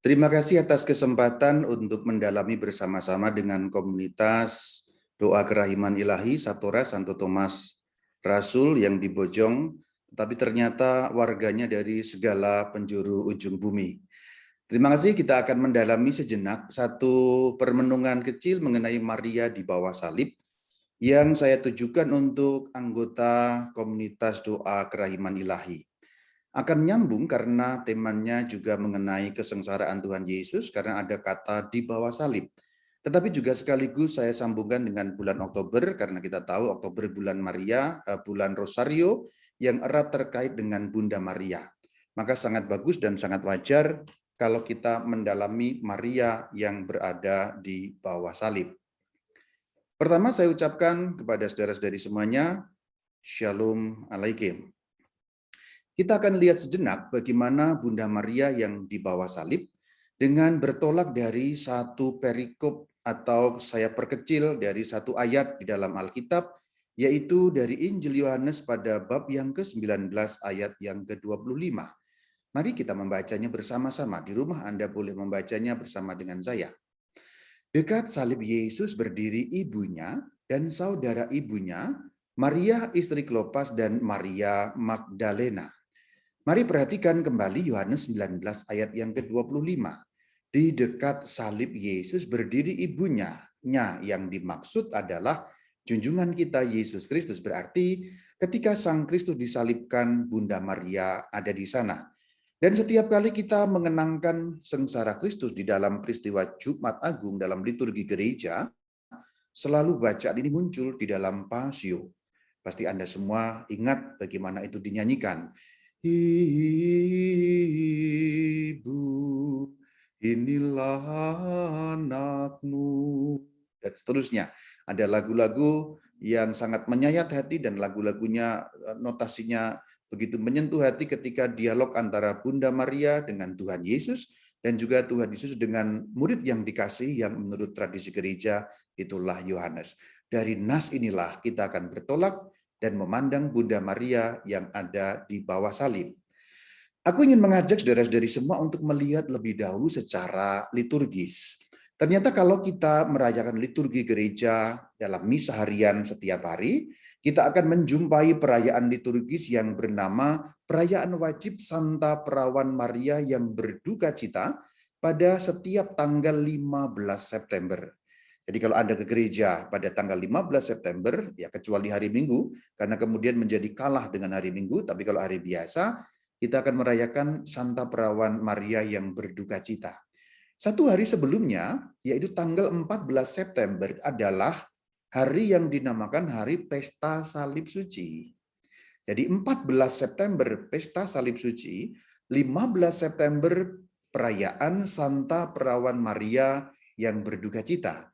Terima kasih atas kesempatan untuk mendalami bersama-sama dengan komunitas Doa Kerahiman Ilahi Satora Santo Thomas Rasul yang di Bojong, tapi ternyata warganya dari segala penjuru ujung bumi. Terima kasih, kita akan mendalami sejenak satu permenungan kecil mengenai Maria di bawah salib yang saya tujukan untuk anggota komunitas Doa Kerahiman Ilahi. Akan nyambung karena temanya juga mengenai kesengsaraan Tuhan Yesus karena ada kata di bawah salib. Tetapi juga sekaligus saya sambungkan dengan bulan Oktober karena kita tahu Oktober bulan Maria, bulan Rosario yang erat terkait dengan Bunda Maria. Maka sangat bagus dan sangat wajar kalau kita mendalami Maria yang berada di bawah salib. Pertama saya ucapkan kepada saudara-saudari semuanya, Shalom Alaikum. Kita akan lihat sejenak bagaimana Bunda Maria yang di bawah salib dengan bertolak dari satu perikop atau saya perkecil dari satu ayat di dalam Alkitab, yaitu dari Injil Yohanes pada bab yang ke-19 ayat yang ke-25. Mari kita membacanya bersama-sama. Di rumah Anda boleh membacanya bersama dengan saya. Dekat salib Yesus berdiri ibunya dan saudara ibunya, Maria istri Klopas dan Maria Magdalena. Mari perhatikan kembali Yohanes 19 ayat yang ke-25. Di dekat salib Yesus berdiri ibunya. Yang dimaksud adalah junjungan kita Yesus Kristus. Berarti ketika Sang Kristus disalibkan, Bunda Maria ada di sana. Dan setiap kali kita mengenangkan sengsara Kristus di dalam peristiwa Jumat Agung dalam liturgi gereja, selalu bacaan ini muncul di dalam Pasio. Pasti Anda semua ingat bagaimana itu dinyanyikan. Ibu, inilah anakmu, dan seterusnya. Ada lagu-lagu yang sangat menyayat hati dan lagu-lagunya notasinya begitu menyentuh hati ketika dialog antara Bunda Maria dengan Tuhan Yesus dan juga Tuhan Yesus dengan murid yang dikasih yang menurut tradisi gereja itulah Yohanes. Dari nas inilah kita akan bertolak dan memandang Bunda Maria yang ada di bawah salib. Aku ingin mengajak saudara-saudari semua untuk melihat lebih dahulu secara liturgis. Ternyata kalau kita merayakan liturgi gereja dalam misa harian setiap hari, kita akan menjumpai perayaan liturgis yang bernama perayaan wajib Santa Perawan Maria yang berduka cita pada setiap tanggal 15 September. Jadi kalau Anda ke gereja pada tanggal 15 September, ya kecuali hari Minggu, karena kemudian menjadi kalah dengan hari Minggu, tapi kalau hari biasa, kita akan merayakan Santa Perawan Maria yang berduka cita. Satu hari sebelumnya, yaitu tanggal 14 September, adalah hari yang dinamakan Hari Pesta Salib Suci. Jadi 14 September Pesta Salib Suci, 15 September perayaan Santa Perawan Maria yang berduka cita.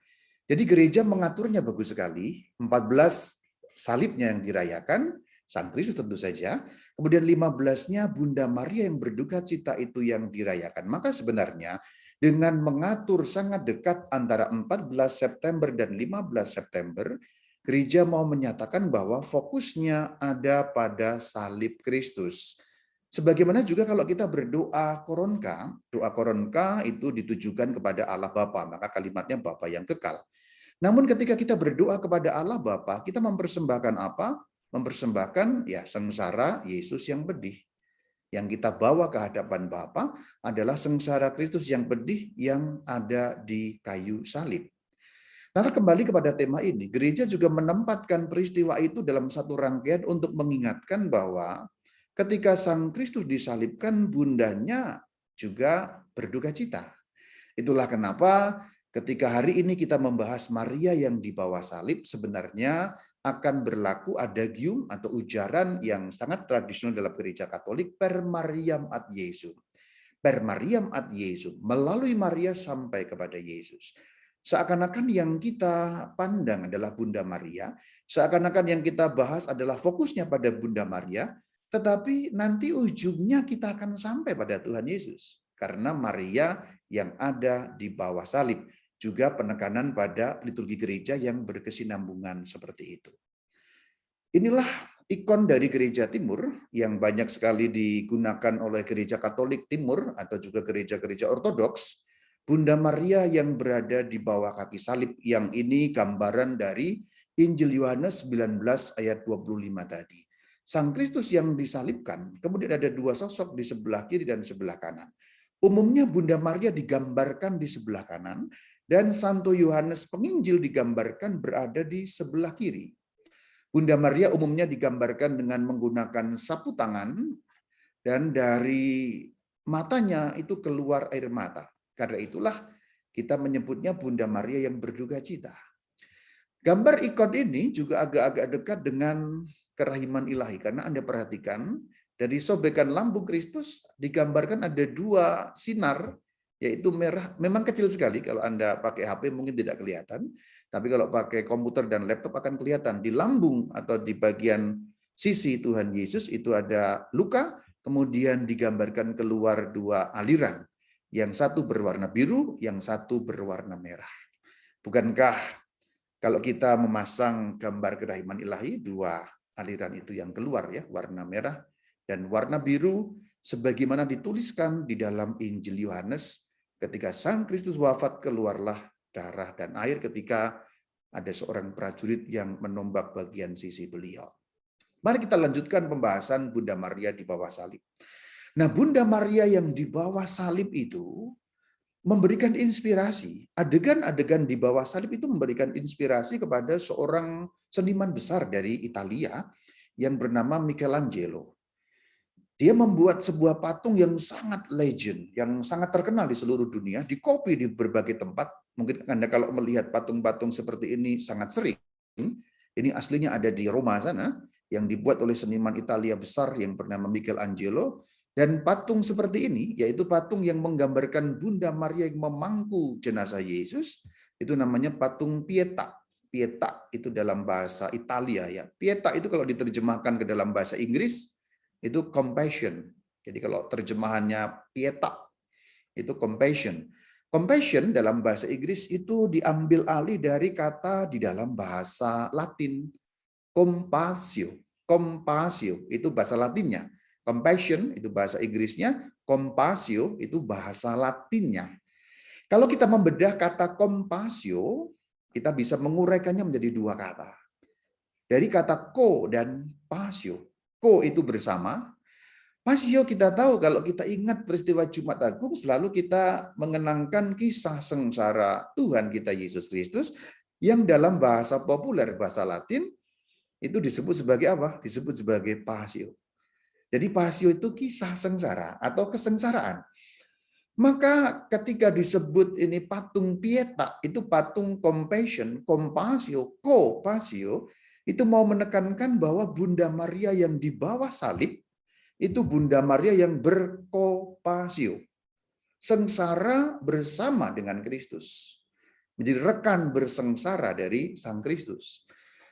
Jadi gereja mengaturnya bagus sekali, 14 salibnya yang dirayakan, Sang Kristus tentu saja, kemudian 15-nya Bunda Maria yang berduka cita itu yang dirayakan. Maka sebenarnya dengan mengatur sangat dekat antara 14 September dan 15 September, gereja mau menyatakan bahwa fokusnya ada pada salib Kristus. Sebagaimana juga kalau kita berdoa koronka, doa koronka itu ditujukan kepada Allah Bapa, maka kalimatnya Bapa yang kekal. Namun ketika kita berdoa kepada Allah Bapa, kita mempersembahkan apa? Mempersembahkan ya sengsara Yesus yang pedih. Yang kita bawa ke hadapan Bapa adalah sengsara Kristus yang pedih yang ada di kayu salib. Maka kembali kepada tema ini, gereja juga menempatkan peristiwa itu dalam satu rangkaian untuk mengingatkan bahwa ketika Sang Kristus disalibkan, bundanya juga berduka cita. Itulah kenapa ketika hari ini kita membahas Maria yang di bawah salib, sebenarnya akan berlaku adagium atau ujaran yang sangat tradisional dalam gereja Katolik, per Mariam ad Jesum. Per Mariam ad Jesum, melalui Maria sampai kepada Yesus. Seakan-akan yang kita pandang adalah Bunda Maria, seakan-akan yang kita bahas adalah fokusnya pada Bunda Maria, tetapi nanti ujungnya kita akan sampai pada Tuhan Yesus. Karena Maria yang ada di bawah salib. Juga penekanan pada liturgi gereja yang berkesinambungan seperti itu. Inilah ikon dari gereja timur yang banyak sekali digunakan oleh gereja Katolik Timur atau juga gereja-gereja Ortodoks. Bunda Maria yang berada di bawah kaki salib, yang ini gambaran dari Injil Yohanes 19 ayat 25 tadi. Sang Kristus yang disalibkan, kemudian ada dua sosok di sebelah kiri dan sebelah kanan. Umumnya Bunda Maria digambarkan di sebelah kanan, dan Santo Yohanes Penginjil digambarkan berada di sebelah kiri. Bunda Maria umumnya digambarkan dengan menggunakan sapu tangan, dan dari matanya itu keluar air mata. Karena itulah kita menyebutnya Bunda Maria yang berduka cita. Gambar ikon ini juga agak-agak dekat dengan kerahiman ilahi, karena Anda perhatikan dari sobekan lambung Kristus digambarkan ada dua sinar, yaitu merah. Memang kecil sekali, kalau Anda pakai HP mungkin tidak kelihatan, tapi kalau pakai komputer dan laptop akan kelihatan. Di lambung atau di bagian sisi Tuhan Yesus itu ada luka, kemudian digambarkan keluar dua aliran. Yang satu berwarna biru, yang satu berwarna merah. Bukankah kalau kita memasang gambar kerahiman ilahi, dua aliran itu yang keluar, ya, warna merah dan warna biru, sebagaimana dituliskan di dalam Injil Yohanes, ketika Sang Kristus wafat, keluarlah darah dan air ketika ada seorang prajurit yang menombak bagian sisi beliau. Mari kita lanjutkan pembahasan Bunda Maria di bawah salib. Nah, Bunda Maria yang di bawah salib itu memberikan inspirasi. Adegan-adegan di bawah salib itu memberikan inspirasi kepada seorang seniman besar dari Italia yang bernama Michelangelo. Dia membuat sebuah patung yang sangat legend, yang sangat terkenal di seluruh dunia, dikopi di berbagai tempat. Mungkin Anda kalau melihat patung-patung seperti ini sangat sering. Ini aslinya ada di Roma sana, yang dibuat oleh seniman Italia besar yang bernama Michelangelo. Dan patung seperti ini, yaitu patung yang menggambarkan Bunda Maria yang memangku jenazah Yesus, itu namanya patung Pietà. Pietà itu dalam bahasa Italia, ya. Pietà itu kalau diterjemahkan ke dalam bahasa Inggris itu compassion. Jadi kalau terjemahannya Pietà itu compassion. Compassion dalam bahasa Inggris itu diambil alih dari kata di dalam bahasa Latin compassio. Compassio itu bahasa Latinnya. Compassion itu bahasa Inggrisnya, compassio itu bahasa Latinnya. Kalau kita membedah kata compassio, kita bisa menguraikannya menjadi dua kata. Dari kata co dan passio. Co itu bersama. Passio kita tahu, kalau kita ingat peristiwa Jumat Agung, selalu kita mengenangkan kisah sengsara Tuhan kita Yesus Kristus, yang dalam bahasa populer, bahasa Latin, itu disebut sebagai apa? Disebut sebagai passio. Jadi passio itu kisah sengsara atau kesengsaraan. Maka ketika disebut ini patung Pietà, itu patung compassion, compassio, co-passio, itu mau menekankan bahwa Bunda Maria yang di bawah salib, itu Bunda Maria yang berkompasio. Sengsara bersama dengan Kristus. Menjadi rekan bersengsara dari Sang Kristus.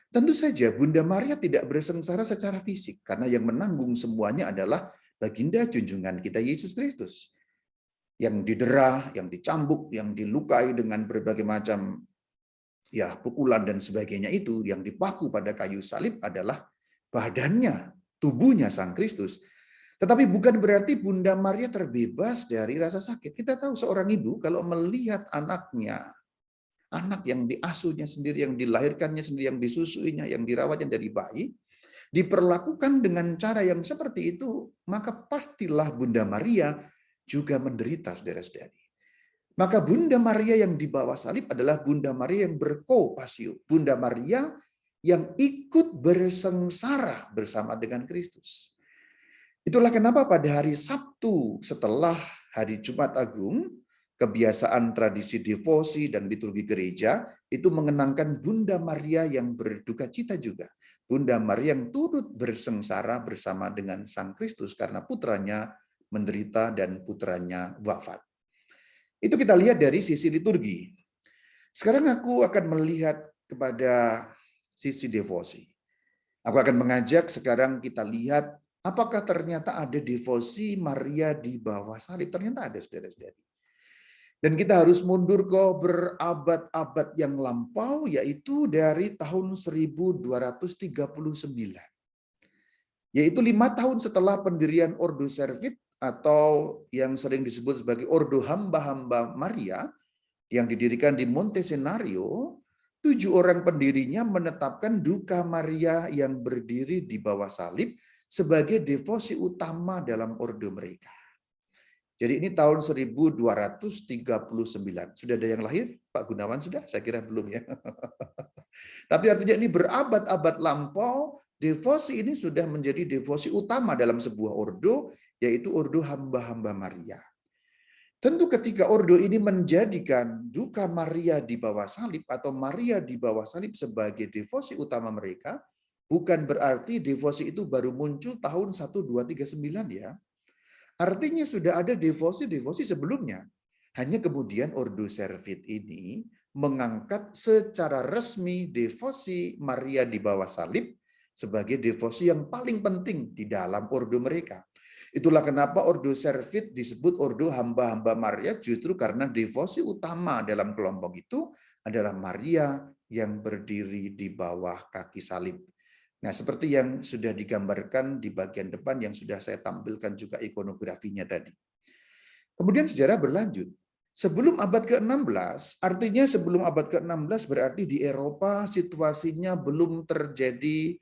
Tentu saja Bunda Maria tidak bersengsara secara fisik, karena yang menanggung semuanya adalah baginda junjungan kita Yesus Kristus. Yang didera, yang dicambuk, yang dilukai dengan berbagai macam ya pukulan dan sebagainya, itu yang dipaku pada kayu salib adalah badannya, tubuhnya Sang Kristus. Tetapi bukan berarti Bunda Maria terbebas dari rasa sakit. Kita tahu seorang ibu kalau melihat anaknya, anak yang diasuhnya sendiri, yang dilahirkannya sendiri, yang disusuinya, yang dirawatnya dari bayi, diperlakukan dengan cara yang seperti itu, maka pastilah Bunda Maria juga menderita, saudara-saudari. Maka Bunda Maria yang di bawah salib adalah Bunda Maria yang berkompasio, Bunda Maria yang ikut bersengsara bersama dengan Kristus. Itulah kenapa pada hari Sabtu setelah hari Jumat Agung, kebiasaan tradisi devosi dan liturgi gereja itu mengenangkan Bunda Maria yang berduka cita juga. Bunda Maria yang turut bersengsara bersama dengan Sang Kristus karena putranya menderita dan putranya wafat. Itu kita lihat dari sisi liturgi. Sekarang aku akan melihat kepada sisi devosi. Aku akan mengajak sekarang kita lihat apakah ternyata ada devosi Maria di bawah salib. Ternyata ada, saudara-saudari. Dan kita harus mundur ke berabad-abad yang lampau, yaitu dari tahun 1239. Yaitu 5 tahun setelah pendirian Ordo Servit atau yang sering disebut sebagai Ordo Hamba-Hamba Maria, yang didirikan di Monte Senario, 7 orang pendirinya menetapkan duka Maria yang berdiri di bawah salib sebagai devosi utama dalam ordo mereka. Jadi ini tahun 1239. Sudah ada yang lahir? Pak Gunawan sudah? Saya kira belum ya. Tapi artinya ini berabad-abad lampau, devosi ini sudah menjadi devosi utama dalam sebuah ordo, yaitu ordo hamba-hamba Maria. Tentu ketika ordo ini menjadikan duka Maria di bawah salib atau Maria di bawah salib sebagai devosi utama mereka, bukan berarti devosi itu baru muncul tahun 1239 ya. Artinya sudah ada devosi-devosi sebelumnya. Hanya kemudian Ordo Servit ini mengangkat secara resmi devosi Maria di bawah salib sebagai devosi yang paling penting di dalam ordo mereka. Itulah kenapa Ordo Servit disebut Ordo Hamba-Hamba Maria, justru karena devosi utama dalam kelompok itu adalah Maria yang berdiri di bawah kaki salib. Nah, seperti yang sudah digambarkan di bagian depan yang sudah saya tampilkan juga ikonografinya tadi. Kemudian sejarah berlanjut. Sebelum abad ke-16, artinya sebelum abad ke-16 berarti di Eropa situasinya belum terjadi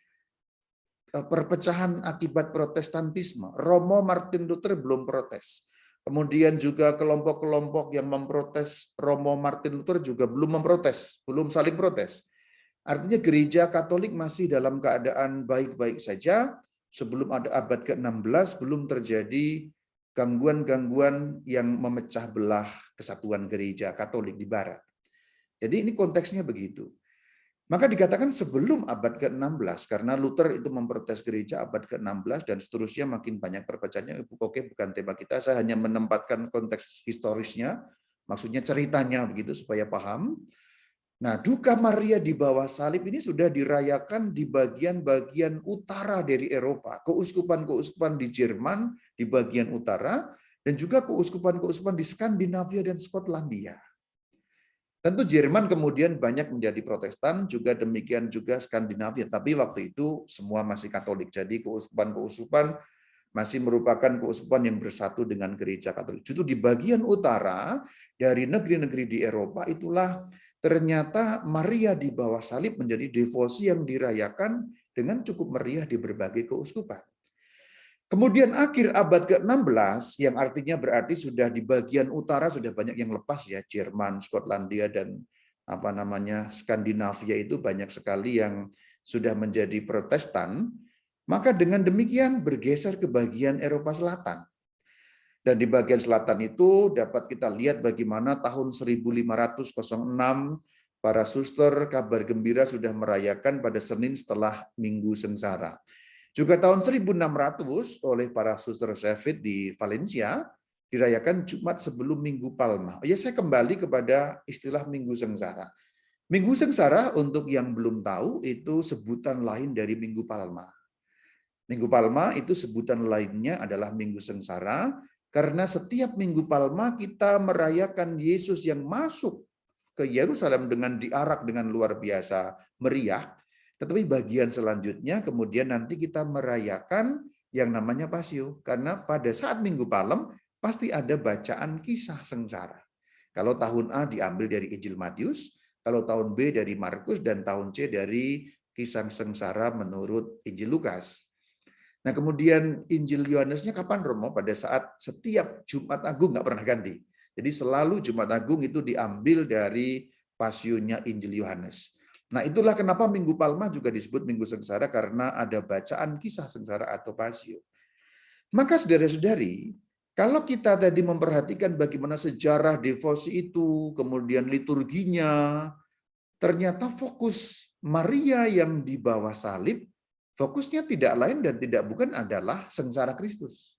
perpecahan akibat protestantisme. Romo Martin Luther belum protes. Kemudian juga kelompok-kelompok yang memprotes Romo Martin Luther juga belum memprotes, belum saling protes. Artinya gereja Katolik masih dalam keadaan baik-baik saja. Sebelum ada abad ke-16 belum terjadi gangguan-gangguan yang memecah belah kesatuan gereja Katolik di Barat. Jadi ini konteksnya begitu. Maka dikatakan sebelum abad ke-16, karena Luther itu memprotes gereja abad ke-16 dan seterusnya makin banyak perpecahannya. Oke, bukan tema kita, saya hanya menempatkan konteks historisnya, maksudnya ceritanya begitu supaya paham. Nah, duka Maria di bawah salib ini sudah dirayakan di bagian-bagian utara dari Eropa. Keuskupan-keuskupan di Jerman di bagian utara, dan juga keuskupan-keuskupan di Skandinavia dan Skotlandia. Tentu Jerman kemudian banyak menjadi Protestan, juga demikian juga Skandinavia. Tapi waktu itu semua masih Katolik. Jadi keuskupan-keuskupan masih merupakan keuskupan yang bersatu dengan gereja Katolik. Justru di bagian utara dari negeri-negeri di Eropa itulah ternyata Maria di bawah salib menjadi devosi yang dirayakan dengan cukup meriah di berbagai keuskupan. Kemudian akhir abad ke-16, yang artinya berarti sudah di bagian utara sudah banyak yang lepas ya, Jerman, Skotlandia, dan Skandinavia itu banyak sekali yang sudah menjadi Protestan. Maka dengan demikian bergeser ke bagian Eropa Selatan. Dan di bagian selatan itu dapat kita lihat bagaimana tahun 1506 para suster kabar gembira sudah merayakan pada Senin setelah Minggu Sengsara. Juga tahun 1600 oleh para suster Servit di Valencia dirayakan Jumat sebelum Minggu Palma. Ya, saya kembali kepada istilah Minggu Sengsara. Minggu Sengsara untuk yang belum tahu itu sebutan lain dari Minggu Palma. Minggu Palma itu sebutan lainnya adalah Minggu Sengsara, karena setiap Minggu Palma kita merayakan Yesus yang masuk ke Yerusalem dengan diarak dengan luar biasa meriah. Tetapi bagian selanjutnya kemudian nanti kita merayakan yang namanya Pasio. Karena pada saat Minggu Palem pasti ada bacaan kisah sengsara. Kalau tahun A diambil dari Injil Matius, kalau tahun B dari Markus, dan tahun C dari kisah sengsara menurut Injil Lukas. Nah, kemudian Injil Yohanesnya kapan, Romo? Pada saat setiap Jumat Agung, nggak pernah ganti. Jadi selalu Jumat Agung itu diambil dari pasionya Injil Yohanes. Nah, itulah kenapa Minggu Palma juga disebut Minggu Sengsara, karena ada bacaan kisah sengsara atau pasio. Maka saudara-saudari, kalau kita tadi memperhatikan bagaimana sejarah devosi itu, kemudian liturginya, ternyata fokus Maria yang di bawah salib, fokusnya tidak lain dan tidak bukan adalah sengsara Kristus.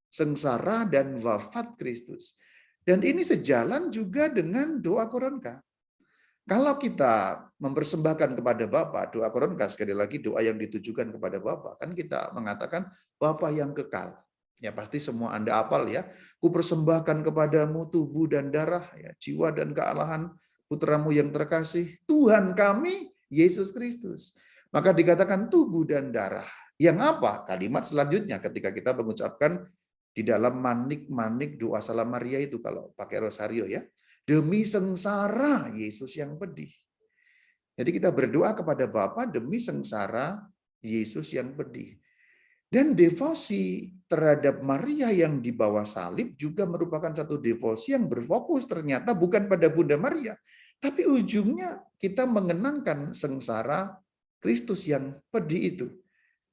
Sengsara dan wafat Kristus. Dan ini sejalan juga dengan doa Koronka. Kalau kita mempersembahkan kepada Bapa, doa Koronka sekali lagi doa yang ditujukan kepada Bapa, kan kita mengatakan Bapa yang kekal. Ya pasti semua Anda hafal ya. Kupersembahkan kepadamu tubuh dan darah, ya, jiwa dan kealahan putramu yang terkasih, Tuhan kami Yesus Kristus. Maka dikatakan tubuh dan darah. Yang apa? Kalimat selanjutnya ketika kita mengucapkan di dalam manik-manik doa Salam Maria itu kalau pakai rosario ya. Demi sengsara Yesus yang pedih. Jadi kita berdoa kepada Bapa demi sengsara Yesus yang pedih. Dan devosi terhadap Maria yang di bawah salib juga merupakan satu devosi yang berfokus ternyata bukan pada Bunda Maria, tapi ujungnya kita mengenangkan sengsara Kristus yang pedih itu.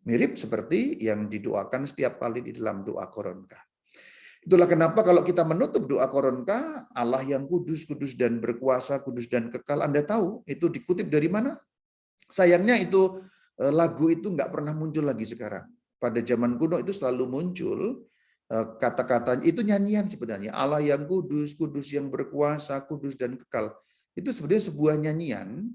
Mirip seperti yang didoakan setiap kali di dalam doa Koronka. Itulah kenapa kalau kita menutup doa Koronka, Allah yang kudus, kudus dan berkuasa, kudus dan kekal, Anda tahu itu dikutip dari mana? Sayangnya itu lagu itu nggak pernah muncul lagi sekarang. Pada zaman kuno itu selalu muncul kata-kata itu nyanyian sebenarnya. Allah yang kudus, kudus yang berkuasa, kudus dan kekal. Itu sebenarnya sebuah nyanyian.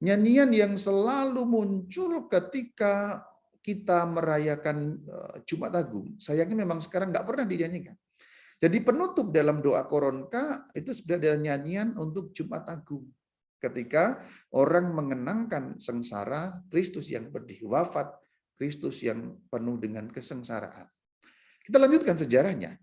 Nyanyian yang selalu muncul ketika kita merayakan Jumat Agung. Sayangnya memang sekarang nggak pernah dinyanyikan. Jadi penutup dalam doa Koronka itu sebenarnya adalah nyanyian untuk Jumat Agung. Ketika orang mengenangkan sengsara Kristus yang pedih, wafat Kristus yang penuh dengan kesengsaraan. Kita lanjutkan sejarahnya.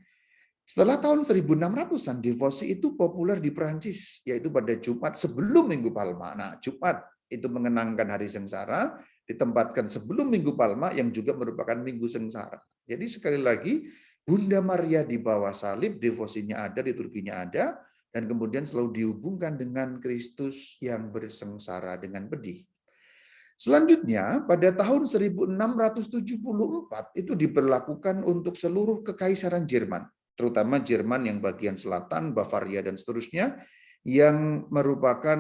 Setelah tahun 1600-an, devosi itu populer di Perancis, yaitu pada Jumat sebelum Minggu Palma. Nah, Jumat itu mengenangkan hari sengsara, ditempatkan sebelum Minggu Palma yang juga merupakan Minggu Sengsara. Jadi sekali lagi, Bunda Maria di bawah salib, devosinya ada, liturginya ada, dan kemudian selalu dihubungkan dengan Kristus yang bersengsara dengan pedih. Selanjutnya, pada tahun 1674 itu diberlakukan untuk seluruh kekaisaran Jerman, terutama Jerman yang bagian selatan, Bavaria dan seterusnya, yang merupakan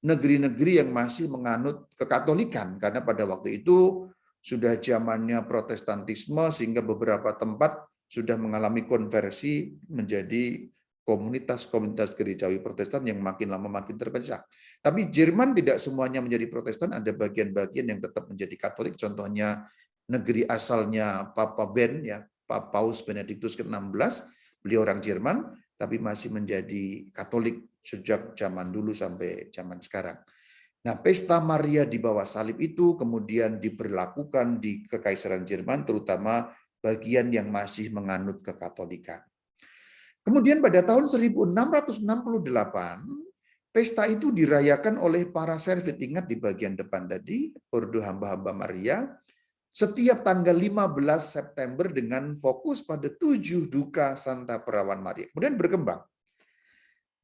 negeri-negeri yang masih menganut kekatolikan, karena pada waktu itu sudah zamannya Protestantisme sehingga beberapa tempat sudah mengalami konversi menjadi komunitas-komunitas gerejawi Protestan yang makin lama makin terpecah. Tapi Jerman tidak semuanya menjadi Protestan, ada bagian-bagian yang tetap menjadi Katolik. Contohnya negeri asalnya Papa Ben, ya, Paus Benediktus ke-16, beliau orang Jerman, tapi masih menjadi Katolik sejak zaman dulu sampai zaman sekarang. Nah, pesta Maria di bawah salib itu kemudian diberlakukan di Kekaisaran Jerman, terutama bagian yang masih menganut kekatolikan. Kemudian pada tahun 1668, pesta itu dirayakan oleh para servit. Ingat di bagian depan tadi, Ordo Hamba-Hamba Maria, setiap tanggal 15 September dengan fokus pada 7 duka Santa Perawan Maria. Kemudian berkembang.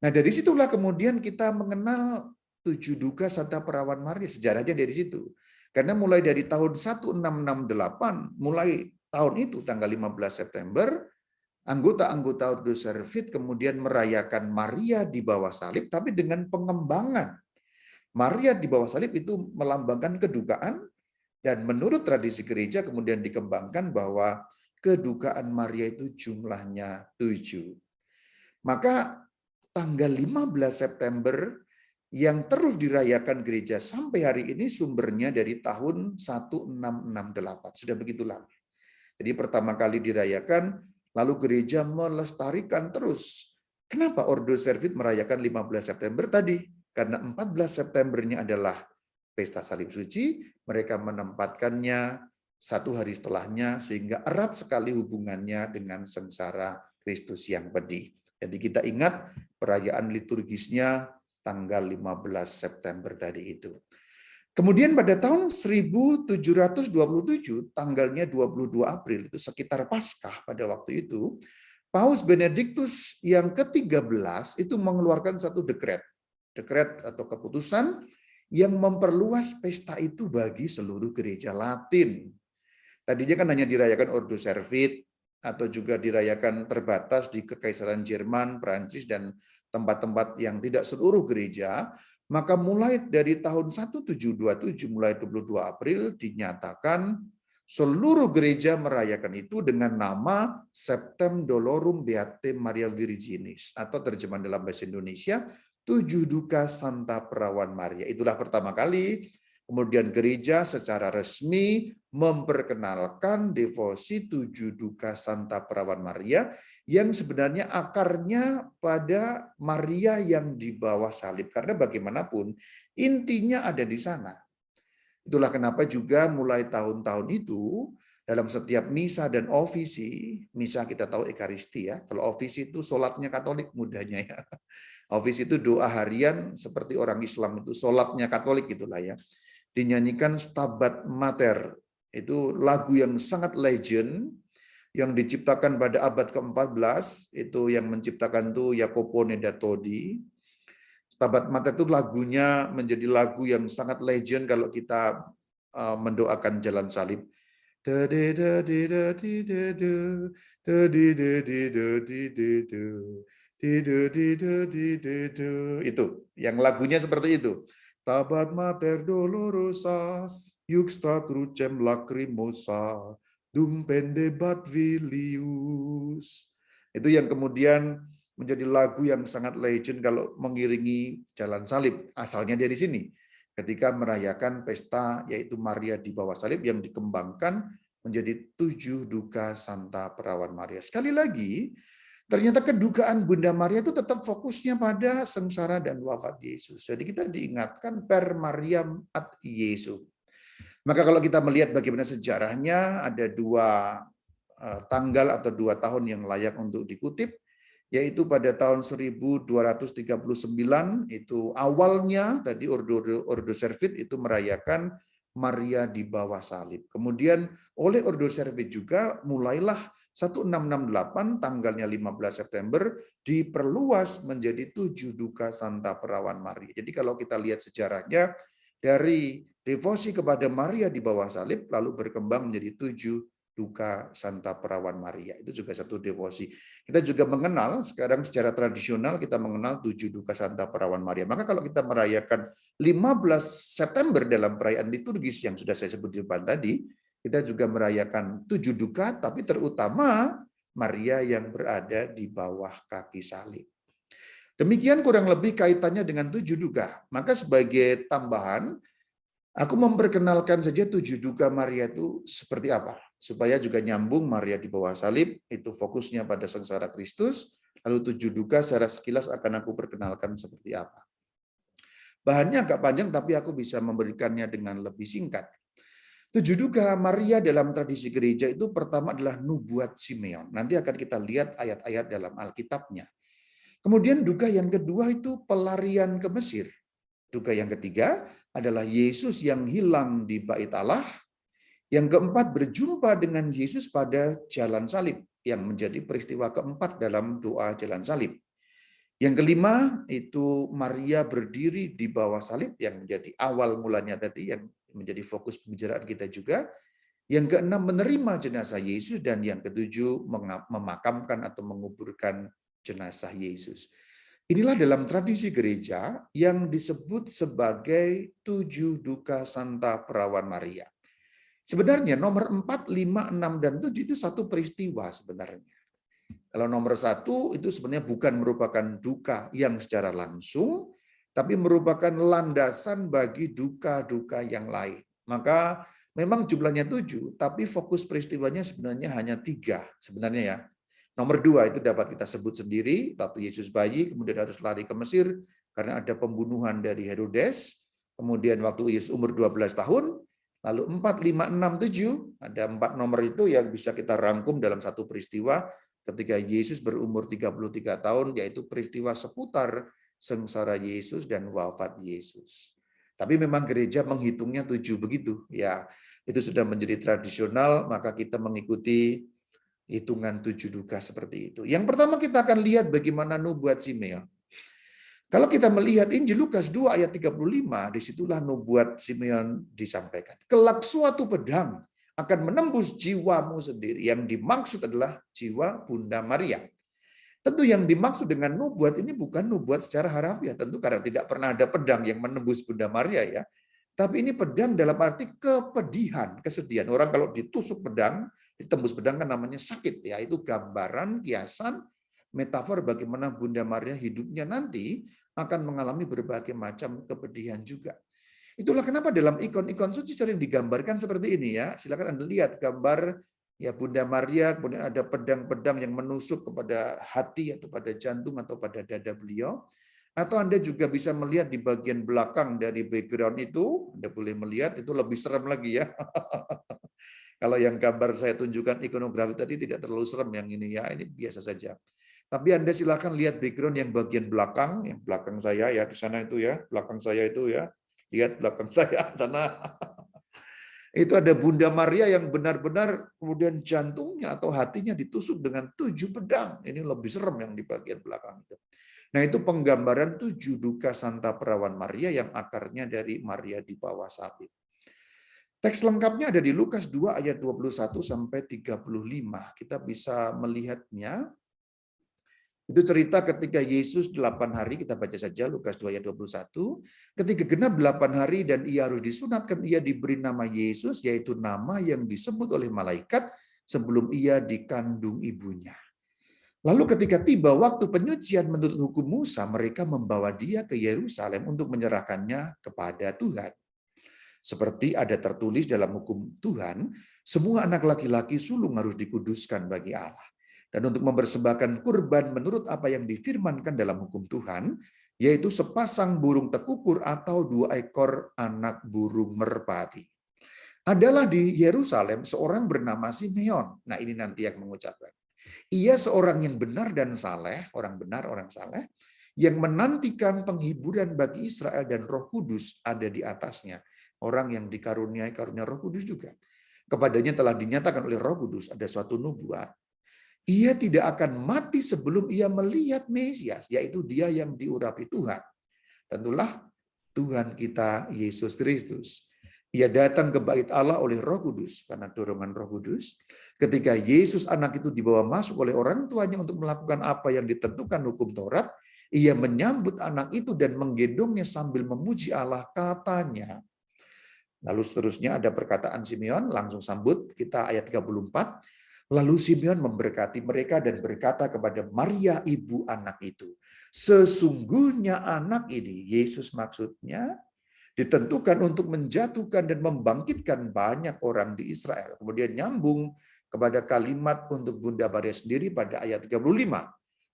Nah, dari situlah kemudian kita mengenal 7 duka Santa Perawan Maria. Sejarahnya dari situ. Karena mulai dari tahun 1668, mulai tahun itu tanggal 15 September, anggota-anggota Ordo Servit kemudian merayakan Maria di bawah salib, tapi dengan pengembangan. Maria di bawah salib itu melambangkan kedukaan, dan menurut tradisi gereja kemudian dikembangkan bahwa kedukaan Maria itu jumlahnya 7. Maka tanggal 15 September yang terus dirayakan gereja sampai hari ini sumbernya dari tahun 1668. Sudah begitu lama. Jadi pertama kali dirayakan, lalu gereja melestarikan terus. Kenapa Ordo Servit merayakan 15 September tadi? Karena 14 Septembernya adalah Pesta Salib Suci, mereka menempatkannya satu hari setelahnya sehingga erat sekali hubungannya dengan sengsara Kristus yang pedih. Jadi kita ingat perayaan liturgisnya tanggal 15 September tadi itu. Kemudian pada tahun 1727, tanggalnya 22 April, itu sekitar Paskah pada waktu itu, Paus Benediktus yang ke-13 itu mengeluarkan satu dekret atau keputusan yang memperluas pesta itu bagi seluruh gereja Latin. Tadinya kan hanya dirayakan Ordo Servit, atau juga dirayakan terbatas di Kekaisaran Jerman, Prancis, dan tempat-tempat yang tidak seluruh gereja, maka mulai dari tahun 1727, mulai 22 April, dinyatakan seluruh gereja merayakan itu dengan nama Septem Dolorum Beate Maria Virginis, atau terjemahan dalam bahasa Indonesia, 7 duka Santa Perawan Maria. Itulah pertama kali Kemudian gereja secara resmi memperkenalkan devosi 7 duka Santa Perawan Maria yang sebenarnya akarnya pada Maria yang di bawah salib. Karena bagaimanapun intinya ada di sana. Itulah kenapa juga mulai tahun-tahun itu dalam setiap misa dan ofisi, misa kita tahu Ekaristi ya, kalau ofisi itu sholatnya Katolik mudahnya ya. Ofisi itu doa harian seperti orang Islam itu sholatnya Katolik gitulah ya. Dinyanyikan Stabat Mater, itu lagu yang sangat legend yang diciptakan pada abad ke-14, itu yang menciptakan tuh Jacopo da Todi. Stabat Mater itu lagunya menjadi lagu yang sangat legend kalau kita mendoakan jalan salib. Itu yang lagunya seperti itu. Stabat Mater Dolorosa, Juxta Crucem Lacrimosa, Dum pendebat Vilius. Itu yang kemudian menjadi lagu yang sangat legend kalau mengiringi jalan salib. Asalnya dari sini. Ketika merayakan pesta yaitu Maria di bawah salib yang dikembangkan menjadi 7 duka Santa Perawan Maria. Sekali lagi, ternyata kedukaan Bunda Maria itu tetap fokusnya pada sengsara dan wafat Yesus. Jadi kita diingatkan per Mariam ad Yesus. Maka kalau kita melihat bagaimana sejarahnya, ada 2 tanggal atau 2 tahun yang layak untuk dikutip, yaitu pada tahun 1239 itu awalnya tadi Ordo Servit itu merayakan Maria di bawah salib. Kemudian oleh Ordo Servit juga mulailah 1668 tanggalnya 15 September diperluas menjadi 7 duka Santa Perawan Maria. Jadi kalau kita lihat sejarahnya dari devosi kepada Maria di bawah salib lalu berkembang menjadi 7 duka Santa Perawan Maria. Itu juga satu devosi. Kita juga mengenal, sekarang secara tradisional kita mengenal 7 duka Santa Perawan Maria. Maka kalau kita merayakan 15 September dalam perayaan liturgis yang sudah saya sebut di depan tadi, kita juga merayakan 7 duka, tapi terutama Maria yang berada di bawah kaki salib. Demikian kurang lebih kaitannya dengan 7 duka. Maka sebagai tambahan, aku memperkenalkan saja 7 duka Maria itu seperti apa. Supaya juga nyambung Maria di bawah salib, itu fokusnya pada sengsara Kristus, lalu 7 duka secara sekilas akan aku perkenalkan seperti apa. Bahannya agak panjang, tapi aku bisa memberikannya dengan lebih singkat. 7 duka Maria dalam tradisi gereja itu pertama adalah nubuat Simeon. Nanti akan kita lihat ayat-ayat dalam Alkitabnya. Kemudian duka yang kedua itu pelarian ke Mesir. Duka yang ketiga adalah Yesus yang hilang di bait Allah. Yang keempat, berjumpa dengan Yesus pada jalan salib, yang menjadi peristiwa keempat dalam doa jalan salib. Yang kelima, itu Maria berdiri di bawah salib, yang menjadi awal mulanya tadi, yang menjadi fokus pembicaraan kita juga. Yang keenam, menerima jenazah Yesus. Dan yang ketujuh, memakamkan atau menguburkan jenazah Yesus. Inilah dalam tradisi gereja yang disebut sebagai 7 duka Santa Perawan Maria. Sebenarnya nomor 4, 5, 6, dan 7 itu satu peristiwa sebenarnya. Kalau nomor 1 itu sebenarnya bukan merupakan duka yang secara langsung, tapi merupakan landasan bagi duka-duka yang lain. Maka memang jumlahnya 7, tapi fokus peristiwanya sebenarnya hanya 3 sebenarnya ya. Nomor 2 itu dapat kita sebut sendiri, waktu Yesus bayi, kemudian harus lari ke Mesir karena ada pembunuhan dari Herodes, kemudian waktu Yesus umur 12 tahun, lalu 4, 5, 6, 7, ada 4 nomor itu yang bisa kita rangkum dalam satu peristiwa ketika Yesus berumur 33 tahun, yaitu peristiwa seputar sengsara Yesus dan wafat Yesus. Tapi memang gereja menghitungnya 7 begitu. Ya, itu sudah menjadi tradisional, maka kita mengikuti hitungan 7 duka seperti itu. Yang pertama kita akan lihat bagaimana nubuat Simeon. Kalau kita melihat Injil Lukas 2 ayat 35, disitulah nubuat Simeon disampaikan. Kelak suatu pedang akan menembus jiwamu sendiri. Yang dimaksud adalah jiwa Bunda Maria. Tentu yang dimaksud dengan nubuat ini bukan nubuat secara harafiah. Tentu karena tidak pernah ada pedang yang menembus Bunda Maria ya. Tapi ini pedang dalam arti kepedihan, kesedihan. Orang kalau ditusuk pedang, ditembus pedang kan namanya sakit ya. Itu gambaran, kiasan, metafor bagaimana Bunda Maria hidupnya nanti akan mengalami berbagai macam kepedihan juga. Itulah kenapa dalam ikon-ikon suci sering digambarkan seperti ini ya. Silakan Anda lihat gambar ya Bunda Maria, kemudian ada pedang-pedang yang menusuk kepada hati atau pada jantung atau pada dada beliau. Atau Anda juga bisa melihat di bagian belakang dari background itu, Anda boleh melihat itu lebih serem lagi ya. Kalau yang gambar saya tunjukkan ikonografi tadi tidak terlalu serem, yang ini ya, ini biasa saja. Tapi Anda silakan lihat background yang bagian belakang, yang belakang saya ya, di sana itu ya, belakang saya itu ya. Lihat belakang saya sana. Itu ada Bunda Maria yang benar-benar kemudian jantungnya atau hatinya ditusuk dengan 7 pedang. Ini lebih serem yang di bagian belakang itu. Nah, itu penggambaran 7 duka Santa Perawan Maria yang akarnya dari Maria di bawah salib. Teks lengkapnya ada di Lukas 2 ayat 21 sampai 35. Kita bisa melihatnya. Itu cerita ketika Yesus 8 hari, kita baca saja Lukas 2 ayat 21. Ketika genap 8 hari dan ia harus disunatkan, ia diberi nama Yesus, yaitu nama yang disebut oleh malaikat sebelum ia dikandung ibunya. Lalu ketika tiba waktu penyucian menurut hukum Musa, mereka membawa dia ke Yerusalem untuk menyerahkannya kepada Tuhan. Seperti ada tertulis dalam hukum Tuhan, semua anak laki-laki sulung harus dikuduskan bagi Allah. Dan untuk mempersembahkan kurban menurut apa yang difirmankan dalam hukum Tuhan, yaitu sepasang burung tekukur atau 2 ekor anak burung merpati. Adalah di Yerusalem seorang bernama Simeon. Nah, ini nanti yang mengucapkan. Ia seorang yang benar dan saleh, orang benar, orang saleh, yang menantikan penghiburan bagi Israel dan Roh Kudus ada di atasnya. Orang yang dikaruniai karunia Roh Kudus juga. Kepadanya telah dinyatakan oleh Roh Kudus ada suatu nubuat. Ia tidak akan mati sebelum ia melihat Mesias, yaitu dia yang diurapi Tuhan. Tentulah Tuhan kita Yesus Kristus. Ia datang ke bait Allah oleh Roh Kudus, karena dorongan Roh Kudus. Ketika Yesus anak itu dibawa masuk oleh orang tuanya untuk melakukan apa yang ditentukan hukum Taurat, ia menyambut anak itu dan menggendongnya sambil memuji Allah, katanya. Lalu seterusnya ada perkataan Simeon, langsung sambut kita ayat 34. Lalu Simeon memberkati mereka dan berkata kepada Maria ibu anak itu, sesungguhnya anak ini, Yesus maksudnya, ditentukan untuk menjatuhkan dan membangkitkan banyak orang di Israel. Kemudian nyambung kepada kalimat untuk Bunda Maria sendiri pada ayat 35.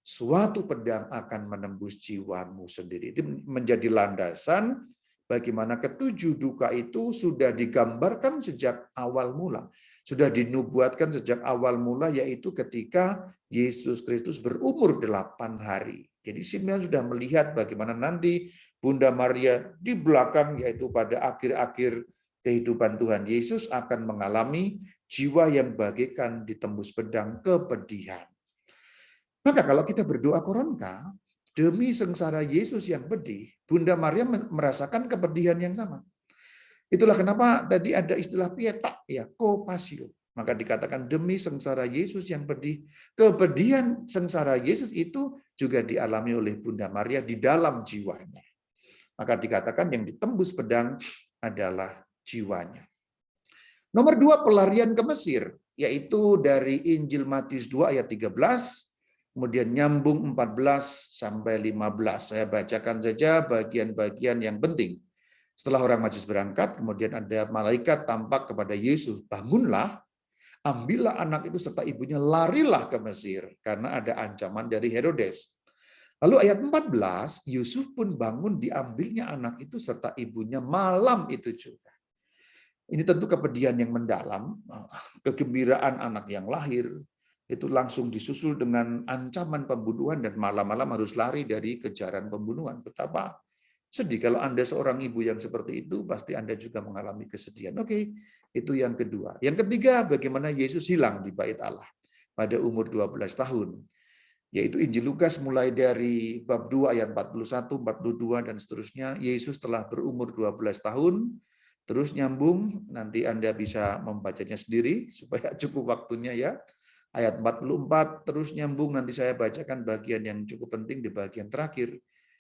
Suatu pedang akan menembus jiwamu sendiri. Itu menjadi landasan bagaimana ketujuh duka itu sudah digambarkan sejak awal mula. Sudah dinubuatkan sejak awal mula, yaitu ketika Yesus Kristus berumur 8 hari. Jadi Simeon sudah melihat bagaimana nanti Bunda Maria di belakang, yaitu pada akhir-akhir kehidupan Tuhan Yesus akan mengalami jiwa yang bagaikan ditembus pedang kepedihan. Maka kalau kita berdoa koronka, demi sengsara Yesus yang pedih, Bunda Maria merasakan kepedihan yang sama. Itulah kenapa tadi ada istilah pieta, ya, co-passio. Maka dikatakan demi sengsara Yesus yang pedih, kepedihan sengsara Yesus itu juga dialami oleh Bunda Maria di dalam jiwanya. Maka dikatakan yang ditembus pedang adalah jiwanya. Nomor 2, pelarian ke Mesir, yaitu dari Injil Matius 2 ayat 13, kemudian nyambung 14 sampai 15. Saya bacakan saja bagian-bagian yang penting. Setelah orang Majus berangkat, kemudian ada malaikat tampak kepada Yesus, bangunlah, ambillah anak itu serta ibunya, larilah ke Mesir, karena ada ancaman dari Herodes. Lalu ayat 14, Yusuf pun bangun, diambilnya anak itu serta ibunya malam itu juga. Ini tentu kepedihan yang mendalam, kegembiraan anak yang lahir, itu langsung disusul dengan ancaman pembunuhan dan malam-malam harus lari dari kejaran pembunuhan. Betapa sedih kalau Anda seorang ibu yang seperti itu, pasti Anda juga mengalami kesedihan. Oke, itu yang kedua. Yang ketiga, bagaimana Yesus hilang di bait Allah pada umur 12 tahun. Yaitu Injil Lukas mulai dari bab 2 ayat 41, 42 dan seterusnya. Yesus telah berumur 12 tahun, terus nyambung, nanti Anda bisa membacanya sendiri supaya cukup waktunya ya. Ayat 44 terus nyambung, nanti saya bacakan bagian yang cukup penting di bagian terakhir.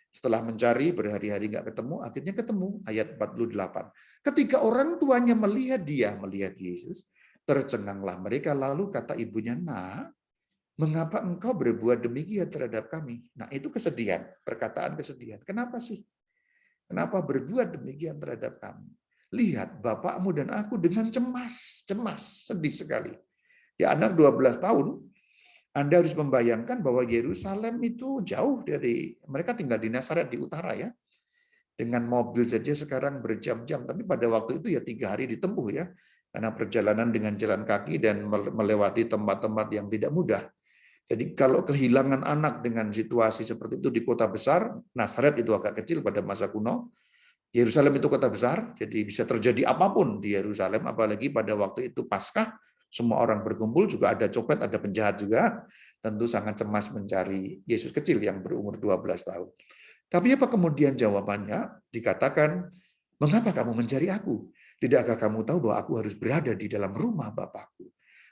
Setelah mencari berhari-hari nggak ketemu, akhirnya ketemu, ayat 48. Ketika orang tuanya melihat Yesus, tercenganglah mereka, lalu kata ibunya, "Nak, mengapa engkau berbuat demikian terhadap kami?" Nah, itu kesedihan, perkataan kesedihan. Kenapa sih? Kenapa berbuat demikian terhadap kami? Lihat, bapakmu dan aku dengan cemas, sedih sekali. Ya, anak 12 tahun, Anda harus membayangkan bahwa Yerusalem itu jauh dari, mereka tinggal di Nazaret di utara ya. Dengan mobil saja sekarang berjam-jam, tapi pada waktu itu ya 3 hari ditempuh ya. Karena perjalanan dengan jalan kaki dan melewati tempat-tempat yang tidak mudah. Jadi kalau kehilangan anak dengan situasi seperti itu di kota besar, Nazaret itu agak kecil pada masa kuno, Yerusalem itu kota besar, jadi bisa terjadi apapun di Yerusalem, apalagi pada waktu itu Paskah, semua orang berkumpul, juga ada copet, ada penjahat juga, tentu sangat cemas mencari Yesus kecil yang berumur 12 tahun. Tapi apa kemudian jawabannya? Dikatakan, mengapa kamu mencari aku? Tidakkah kamu tahu bahwa aku harus berada di dalam rumah Bapakku?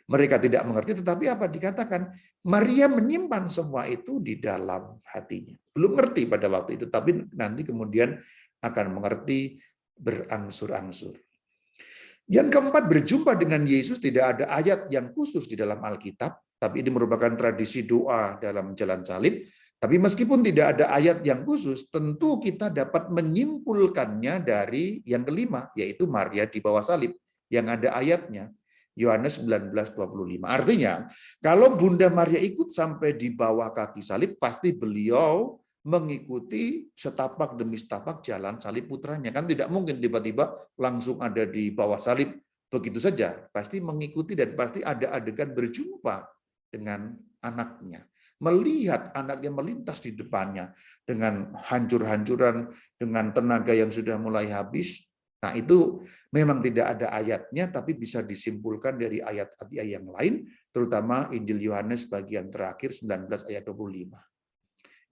Mereka tidak mengerti, tetapi apa dikatakan? Maria menyimpan semua itu di dalam hatinya. Belum ngerti pada waktu itu, tapi nanti kemudian akan mengerti berangsur-angsur. Yang keempat, berjumpa dengan Yesus tidak ada ayat yang khusus di dalam Alkitab, tapi ini merupakan tradisi doa dalam jalan salib. Tapi meskipun tidak ada ayat yang khusus, tentu kita dapat menyimpulkannya dari yang kelima, yaitu Maria di bawah salib, yang ada ayatnya. Yohanes 19:25. Artinya, kalau Bunda Maria ikut sampai di bawah kaki salib, pasti beliau mengikuti setapak demi setapak jalan salib putranya. Kan tidak mungkin tiba-tiba langsung ada di bawah salib begitu saja. Pasti mengikuti dan pasti ada adegan berjumpa dengan anaknya. Melihat anaknya melintas di depannya dengan hancur-hancuran, dengan tenaga yang sudah mulai habis. Nah, itu memang tidak ada ayatnya, tapi bisa disimpulkan dari ayat-ayat yang lain, terutama Injil Yohanes bagian terakhir 19 ayat 25.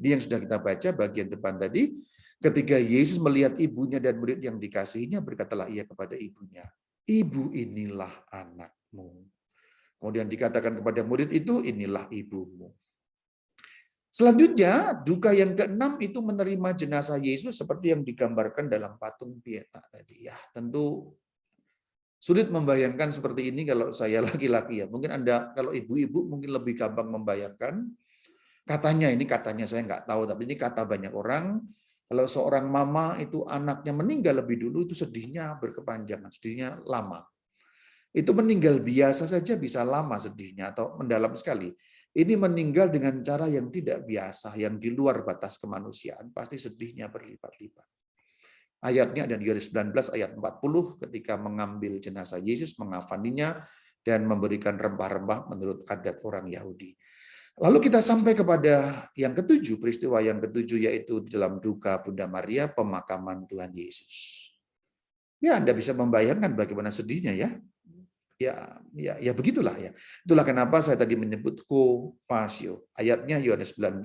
Ini yang sudah kita baca bagian depan tadi. Ketika Yesus melihat ibunya dan murid yang dikasihinya, berkatalah ia kepada ibunya, "Ibu, inilah anakmu." Kemudian dikatakan kepada murid itu, "Inilah ibumu." Selanjutnya, duka yang keenam itu menerima jenazah Yesus seperti yang digambarkan dalam patung Pieta tadi. Ya, tentu sulit membayangkan seperti ini kalau saya laki-laki ya. Mungkin Anda kalau ibu-ibu mungkin lebih gampang membayangkan. Katanya, ini katanya saya nggak tahu, tapi ini kata banyak orang, kalau seorang mama itu anaknya meninggal lebih dulu, itu sedihnya berkepanjangan, sedihnya lama. Itu meninggal biasa saja bisa lama sedihnya, atau mendalam sekali. Ini meninggal dengan cara yang tidak biasa, yang di luar batas kemanusiaan, pasti sedihnya berlipat-lipat. Ayatnya ada di Yohanes 19 ayat 40, ketika mengambil jenazah Yesus, mengafaninya, dan memberikan rempah-rempah menurut adat orang Yahudi. Lalu kita sampai kepada yang ketujuh, peristiwa yang ketujuh, yaitu dalam duka Bunda Maria, pemakaman Tuhan Yesus. Ya, Anda bisa membayangkan bagaimana sedihnya ya. Ya begitulah ya. Itulah kenapa saya tadi menyebut co-pasio. Ayatnya Yohanes 19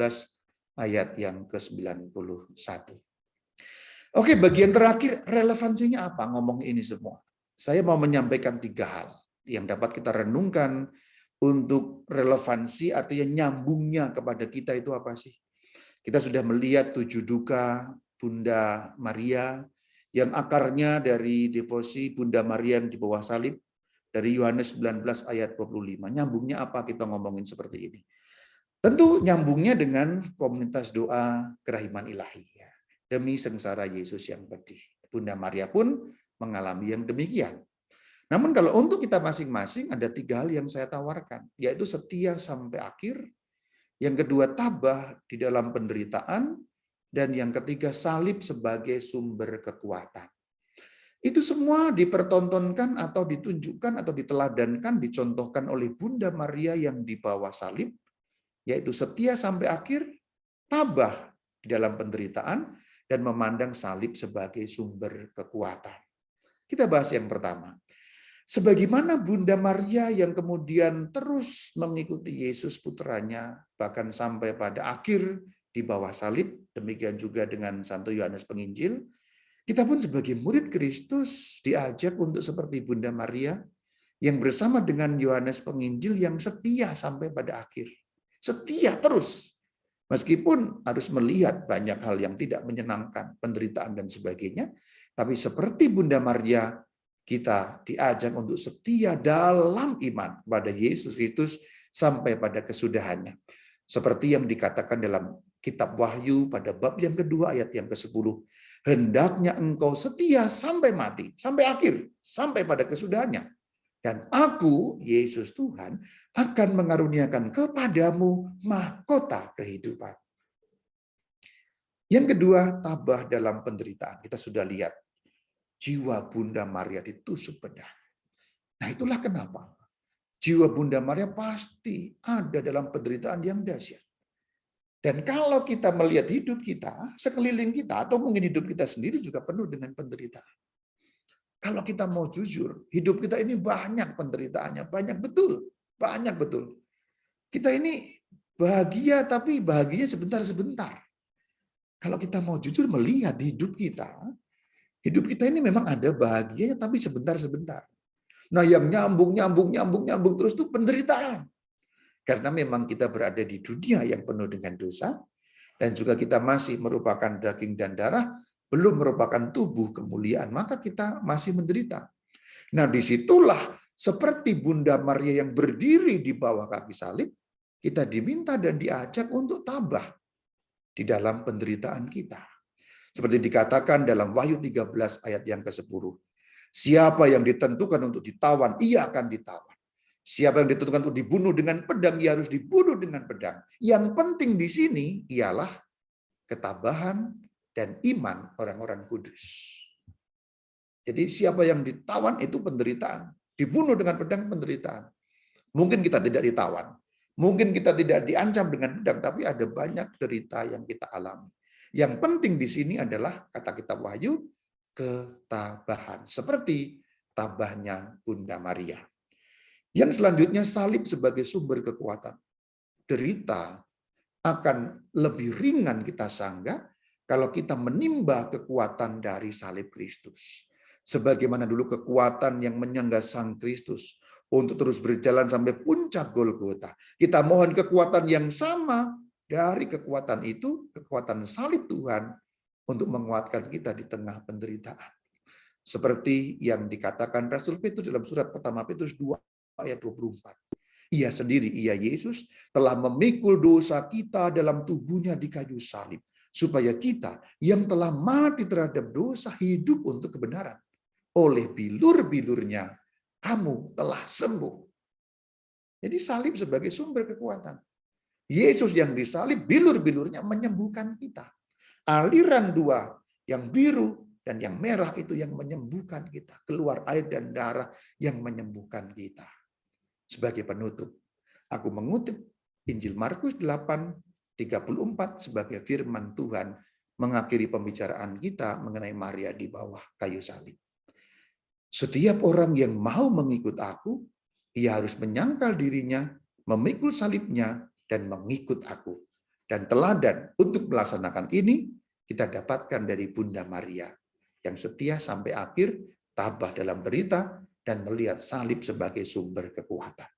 ayat yang ke-91. Oke, bagian terakhir relevansinya apa ngomong ini semua? Saya mau menyampaikan 3 hal yang dapat kita renungkan untuk relevansi, artinya nyambungnya kepada kita itu apa sih? Kita sudah melihat 7 duka Bunda Maria yang akarnya dari devosi Bunda Maria yang di bawah salib, dari Yohanes 19 ayat 25. Nyambungnya apa kita ngomongin seperti ini? Tentu nyambungnya dengan komunitas doa kerahiman ilahi. Ya. Demi sengsara Yesus yang pedih. Bunda Maria pun mengalami yang demikian. Namun kalau untuk kita masing-masing ada 3 hal yang saya tawarkan, yaitu setia sampai akhir, yang kedua tabah di dalam penderitaan, dan yang ketiga salib sebagai sumber kekuatan. Itu semua dipertontonkan atau ditunjukkan atau diteladankan, dicontohkan oleh Bunda Maria yang di bawah salib, yaitu setia sampai akhir, tabah di dalam penderitaan, dan memandang salib sebagai sumber kekuatan. Kita bahas yang pertama. Sebagaimana Bunda Maria yang kemudian terus mengikuti Yesus putranya, bahkan sampai pada akhir di bawah salib, demikian juga dengan Santo Yohanes Penginjil, kita pun sebagai murid Kristus diajak untuk seperti Bunda Maria yang bersama dengan Yohanes Penginjil yang setia sampai pada akhir. Setia terus. Meskipun harus melihat banyak hal yang tidak menyenangkan, penderitaan dan sebagainya, tapi seperti Bunda Maria, kita diajak untuk setia dalam iman kepada Yesus Kristus sampai pada kesudahannya. Seperti yang dikatakan dalam Kitab Wahyu pada bab yang kedua ayat yang ke-10. Hendaknya engkau setia sampai mati, sampai akhir, sampai pada kesudahannya. Dan aku, Yesus Tuhan, akan mengaruniakan kepadamu mahkota kehidupan. Yang kedua, tabah dalam penderitaan. Kita sudah lihat, jiwa Bunda Maria ditusuk pedang. Nah, itulah kenapa jiwa Bunda Maria pasti ada dalam penderitaan yang dahsyat. Dan kalau kita melihat hidup kita, sekeliling kita, atau mungkin hidup kita sendiri juga penuh dengan penderitaan. Kalau kita mau jujur, hidup kita ini banyak penderitaannya, banyak betul. Banyak betul. Kita ini bahagia, tapi bahagianya sebentar-sebentar. Kalau kita mau jujur melihat hidup kita ini memang ada bahagianya, tapi sebentar-sebentar. Nah, yang nyambung terus itu penderitaan. Karena memang kita berada di dunia yang penuh dengan dosa, dan juga kita masih merupakan daging dan darah, belum merupakan tubuh kemuliaan, maka kita masih menderita. Nah, disitulah seperti Bunda Maria yang berdiri di bawah kaki salib, kita diminta dan diajak untuk tabah di dalam penderitaan kita. Seperti dikatakan dalam Wahyu 13 ayat yang ke-10. Siapa yang ditentukan untuk ditawan, ia akan ditawan. Siapa yang ditentukan untuk dibunuh dengan pedang, ia harus dibunuh dengan pedang. Yang penting di sini ialah ketabahan dan iman orang-orang kudus. Jadi siapa yang ditawan itu penderitaan. Dibunuh dengan pedang penderitaan. Mungkin kita tidak ditawan. Mungkin kita tidak diancam dengan pedang, tapi ada banyak derita yang kita alami. Yang penting di sini adalah, kata kitab Wahyu, ketabahan. Seperti tabahnya Bunda Maria. Yang selanjutnya, salib sebagai sumber kekuatan. Derita akan lebih ringan kita sangga kalau kita menimba kekuatan dari salib Kristus. Sebagaimana dulu kekuatan yang menyangga Sang Kristus untuk terus berjalan sampai puncak Golgota. Kita mohon kekuatan yang sama dari kekuatan itu, kekuatan salib Tuhan untuk menguatkan kita di tengah penderitaan. Seperti yang dikatakan Rasul Petrus dalam surat pertama Petrus 2 ayat 24. Ia sendiri, ia Yesus, telah memikul dosa kita dalam tubuhnya di kayu salib, supaya kita yang telah mati terhadap dosa hidup untuk kebenaran. Oleh bilur-bilurnya, kamu telah sembuh. Jadi salib sebagai sumber kekuatan. Yesus yang disalib, bilur-bilurnya menyembuhkan kita. Aliran dua, yang biru dan yang merah itu yang menyembuhkan kita. Keluar air dan darah yang menyembuhkan kita. Sebagai penutup, aku mengutip Injil Markus 8:34 sebagai firman Tuhan mengakhiri pembicaraan kita mengenai Maria di bawah kayu salib. Setiap orang yang mau mengikut aku, ia harus menyangkal dirinya, memikul salibnya, dan mengikut aku. Dan teladan untuk melaksanakan ini kita dapatkan dari Bunda Maria yang setia sampai akhir, tabah dalam derita, dan melihat salib sebagai sumber kekuatan.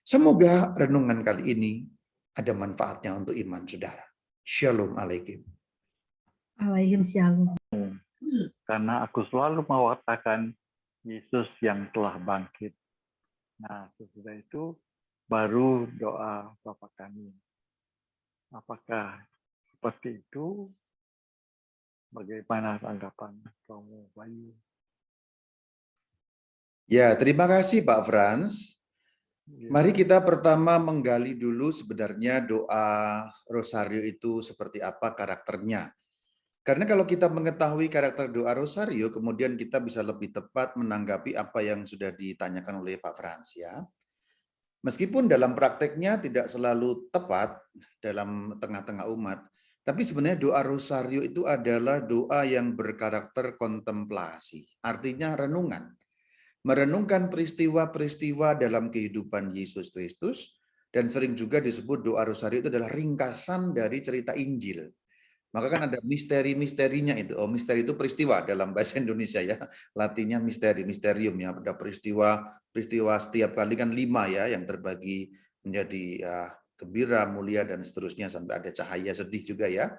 Semoga renungan kali ini ada manfaatnya untuk iman saudara. Shalom alaikum. Waalaikumsalam. Karena aku selalu mengatakan Yesus yang telah bangkit. Nah, sesudah itu baru doa Bapa kami. Apakah seperti itu? Bagaimana tanggapan Romo Bayu? Ya, terima kasih Pak Frans. Mari kita pertama menggali dulu sebenarnya doa Rosario itu seperti apa karakternya. Karena kalau kita mengetahui karakter doa Rosario, kemudian kita bisa lebih tepat menanggapi apa yang sudah ditanyakan oleh Pak Frans ya. Meskipun dalam prakteknya tidak selalu tepat dalam tengah-tengah umat, tapi sebenarnya doa Rosario itu adalah doa yang berkarakter kontemplasi, artinya renungan. Merenungkan peristiwa-peristiwa dalam kehidupan Yesus Kristus, dan sering juga disebut doa Rosario itu adalah ringkasan dari cerita Injil. Maka kan ada misteri-misterinya itu. Oh, misteri itu peristiwa dalam bahasa Indonesia ya. Latinnya misteri, misterium ya. Ada peristiwa setiap kali kan 5 ya yang terbagi menjadi gembira, mulia dan seterusnya sampai ada cahaya sedih juga ya.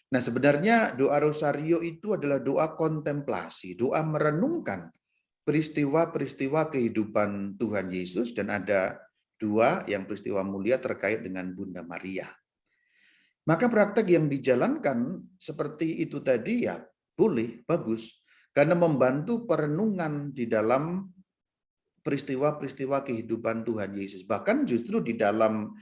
Nah, sebenarnya doa Rosario itu adalah doa kontemplasi, doa merenungkan peristiwa-peristiwa kehidupan Tuhan Yesus, dan ada 2 yang peristiwa mulia terkait dengan Bunda Maria. Maka praktek yang dijalankan seperti itu tadi ya boleh, bagus. Karena membantu perenungan di dalam peristiwa-peristiwa kehidupan Tuhan Yesus. Bahkan justru di dalam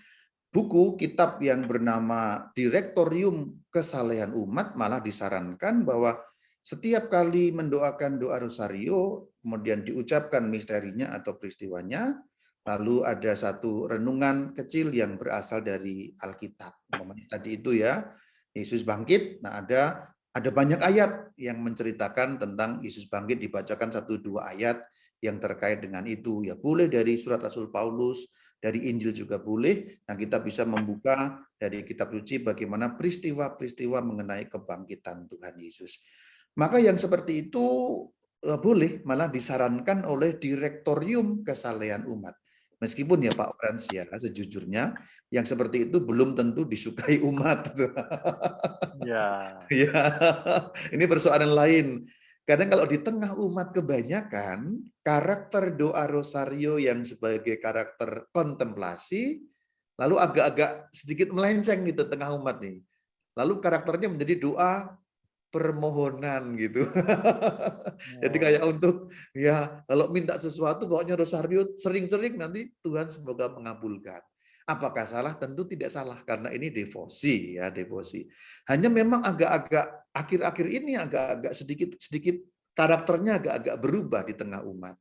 buku kitab yang bernama Direktorium Kesalehan Umat malah disarankan bahwa setiap kali mendoakan doa rosario, kemudian diucapkan misterinya atau peristiwanya, lalu ada satu renungan kecil yang berasal dari Alkitab. Umpamanya tadi itu ya, Yesus bangkit. Nah, ada banyak ayat yang menceritakan tentang Yesus bangkit, dibacakan 1-2 ayat yang terkait dengan itu. Ya boleh dari surat Rasul Paulus, dari Injil juga boleh. Nah, kita bisa membuka dari kitab suci bagaimana peristiwa-peristiwa mengenai kebangkitan Tuhan Yesus. Maka yang seperti itu boleh, malah disarankan oleh Direktorium Kesalehan Umat. Meskipun ya Pak Frans ya, sejujurnya yang seperti itu belum tentu disukai umat. Ya, Ya, ini persoalan lain. Kadang kalau di tengah umat kebanyakan, karakter doa rosario yang sebagai karakter kontemplasi, lalu agak-agak sedikit melenceng gitu tengah umat nih. Lalu karakternya menjadi doa permohonan gitu. Jadi kayak oh, untuk ya kalau minta sesuatu pokoknya rosario sering-sering nanti Tuhan semoga mengabulkan. Apakah salah? Tentu tidak salah karena ini devosi ya, devosi. Hanya memang agak-agak akhir-akhir ini agak-agak sedikit-sedikit karakternya agak-agak berubah di tengah umat.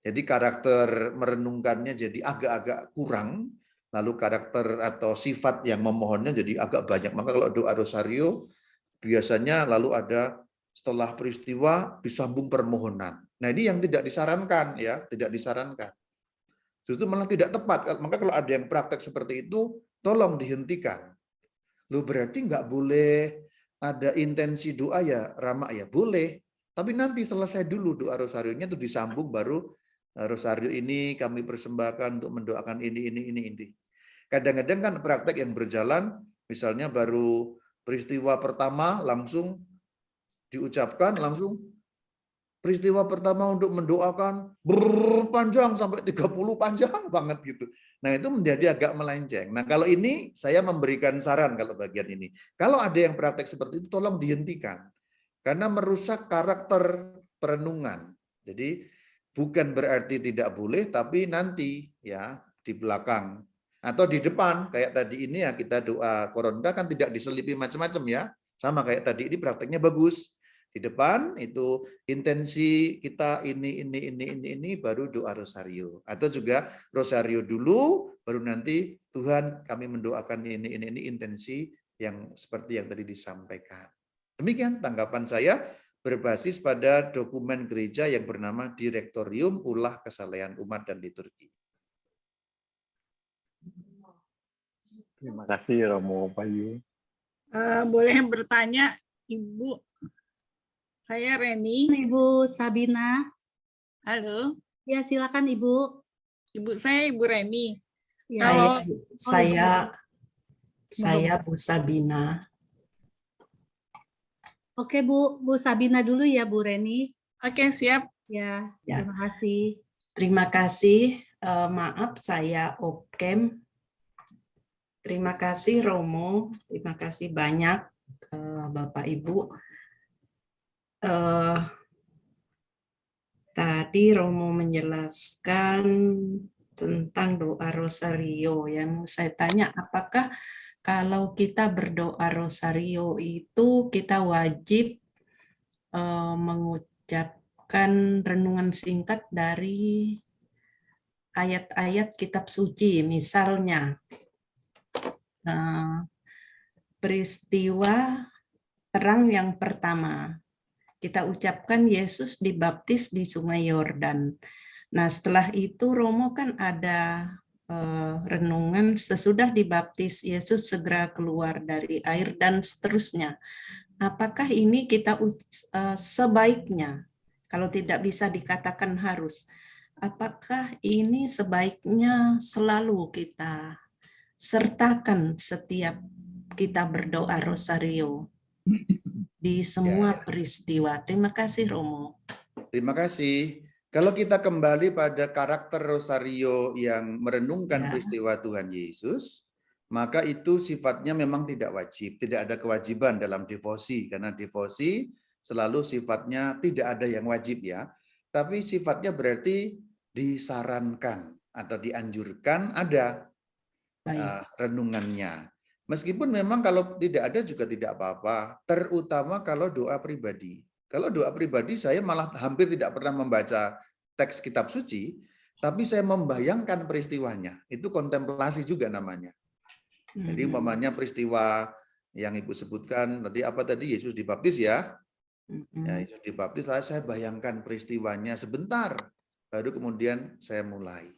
Jadi karakter merenungkannya jadi agak-agak kurang, lalu karakter atau sifat yang memohonnya jadi agak banyak. Maka kalau doa rosario biasanya lalu ada setelah peristiwa disambung permohonan. Nah, ini yang tidak disarankan ya, tidak disarankan. Justru malah tidak tepat. Maka kalau ada yang praktek seperti itu, tolong dihentikan. Loh berarti nggak boleh ada intensi doa ya, Rama ya? Boleh. Tapi nanti selesai dulu doa rosarionya itu disambung baru rosario ini kami persembahkan untuk mendoakan ini. Kadang-kadang kan praktek yang berjalan, misalnya baru peristiwa pertama langsung diucapkan, langsung peristiwa pertama untuk mendoakan berpanjang sampai 30 panjang banget gitu. Nah, itu menjadi agak melenceng. Nah, kalau ini saya memberikan saran kalau bagian ini. Kalau ada yang praktek seperti itu tolong dihentikan. Karena merusak karakter perenungan. Jadi bukan berarti tidak boleh tapi nanti ya di belakang atau di depan kayak tadi ini ya kita doa koronda kan tidak diselipi macam-macam ya. Sama kayak tadi ini prakteknya bagus. Di depan itu intensi kita ini baru doa rosario atau juga rosario dulu baru nanti Tuhan kami mendoakan ini intensi yang seperti yang tadi disampaikan. Demikian tanggapan saya berbasis pada dokumen gereja yang bernama Direktorium Ulah Kesalehan Umat dan Liturgi. terima kasih Romo Bayu. Boleh bertanya, Ibu? Saya Reni. Ibu Sabina. Halo. Ya, silakan Ibu. Ibu saya Ibu Reni. Ya, Kalau saya Bu Sabina. Oke Bu Sabina dulu ya Bu Reni. Oke, siap. Ya, Ya. terima kasih. Terima kasih. Maaf saya Opkem. Terima kasih Romo. Terima kasih banyak Bapak Ibu. Tadi Romo menjelaskan tentang doa rosario. Yang saya tanya, apakah kalau kita berdoa rosario itu kita wajib mengucapkan renungan singkat dari ayat-ayat kitab suci, misalnya peristiwa terang yang pertama. Kita ucapkan Yesus dibaptis di Sungai Yordan. Nah, setelah itu Romo kan ada renungan sesudah dibaptis Yesus segera keluar dari air dan seterusnya. Apakah ini kita sebaiknya, kalau tidak bisa dikatakan harus, apakah ini sebaiknya selalu kita sertakan setiap kita berdoa rosario di semua peristiwa? Terima kasih Romo. Terima kasih. Kalau kita kembali pada karakter rosario yang merenungkan peristiwa Tuhan Yesus, maka itu sifatnya memang tidak wajib, tidak ada kewajiban dalam devosi, karena devosi selalu sifatnya tidak ada yang wajib ya, tapi sifatnya berarti disarankan atau dianjurkan ada Baik. renungannya. Meskipun memang kalau tidak ada juga tidak apa-apa, terutama kalau doa pribadi. Kalau doa pribadi saya malah hampir tidak pernah membaca teks kitab suci, tapi saya membayangkan peristiwanya. Itu kontemplasi juga namanya. Jadi umpamanya peristiwa yang Ibu sebutkan tadi apa tadi, Yesus dibaptis ya. Ya, Yesus dibaptis, saya bayangkan peristiwanya sebentar, baru kemudian saya mulai.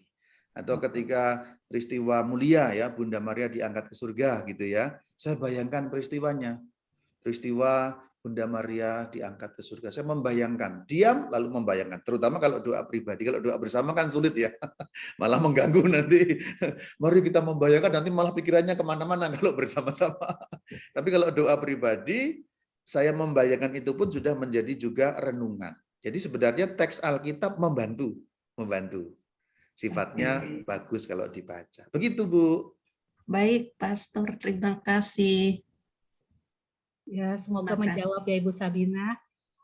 Atau ketika peristiwa mulia ya, Bunda Maria diangkat ke surga gitu ya, saya bayangkan peristiwanya. Peristiwa Bunda Maria diangkat ke surga. Saya membayangkan, diam lalu membayangkan. Terutama kalau doa pribadi, kalau doa bersama kan sulit ya, malah mengganggu nanti. Mari kita membayangkan, nanti malah pikirannya kemana-mana kalau bersama-sama. Tapi kalau doa pribadi, saya membayangkan itu pun sudah menjadi juga renungan. Jadi sebenarnya teks Alkitab membantu. Sifatnya bagus kalau dibaca. Begitu, Bu. Baik, Pastor. Terima kasih. Ya, semoga Terima kasih. menjawab ya Ibu Sabina.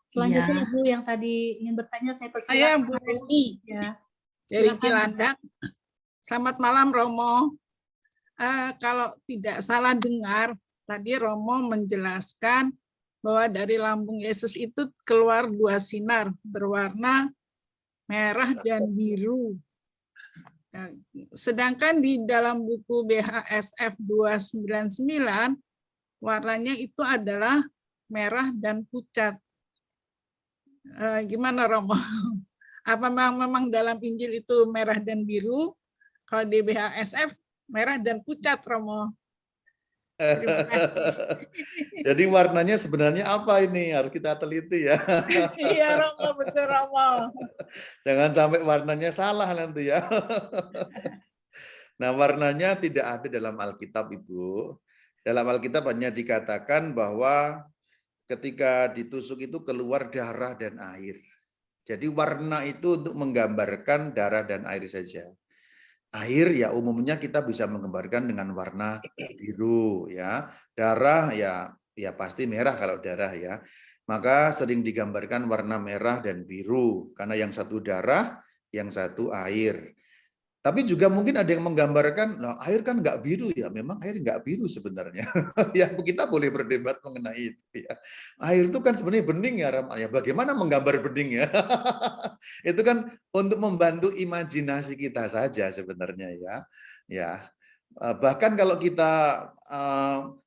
Selanjutnya Iya. Ibu yang tadi ingin bertanya, saya Saya persilakan. Bu Reni Ya, dari silakan. Cilandak. Selamat malam Romo. Kalau tidak salah dengar, tadi Romo menjelaskan bahwa dari lambung Yesus itu keluar 2 sinar berwarna merah dan biru. Sedangkan di dalam buku BHSF 299, warnanya itu adalah merah dan pucat. Gimana Romo? Apa memang dalam Injil itu merah dan biru? Kalau di BHSF merah dan pucat, Romo. Terima kasih. Jadi warnanya sebenarnya apa ini? Harus kita teliti ya. Iya Romo, betul Romo. Jangan sampai warnanya salah nanti ya. Nah, warnanya tidak ada dalam Alkitab, Ibu. Dalam Alkitab hanya dikatakan bahwa ketika ditusuk itu keluar darah dan air. Jadi warna itu untuk menggambarkan darah dan air saja. Air ya umumnya kita bisa menggambarkan dengan warna biru ya. Darah ya pasti merah kalau darah ya. Maka sering digambarkan warna merah dan biru karena yang satu darah, yang satu air. Tapi juga mungkin ada yang menggambarkan, nah, air kan nggak biru ya, memang air nggak biru sebenarnya. Ya kita boleh berdebat mengenai itu ya. Air itu kan sebenarnya bening ya, ya bagaimana menggambar bening ya? Itu kan untuk membantu imajinasi kita saja sebenarnya ya. Ya, bahkan kalau kita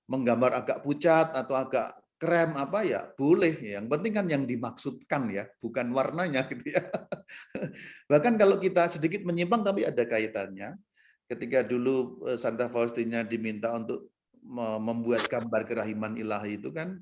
menggambar agak pucat atau agak krem apa ya boleh, yang penting kan yang dimaksudkan ya, bukan warnanya gitu ya. Bahkan kalau kita sedikit menyimpang tapi ada kaitannya. Ketika dulu Santa Faustina diminta untuk membuat gambar kerahiman ilahi itu kan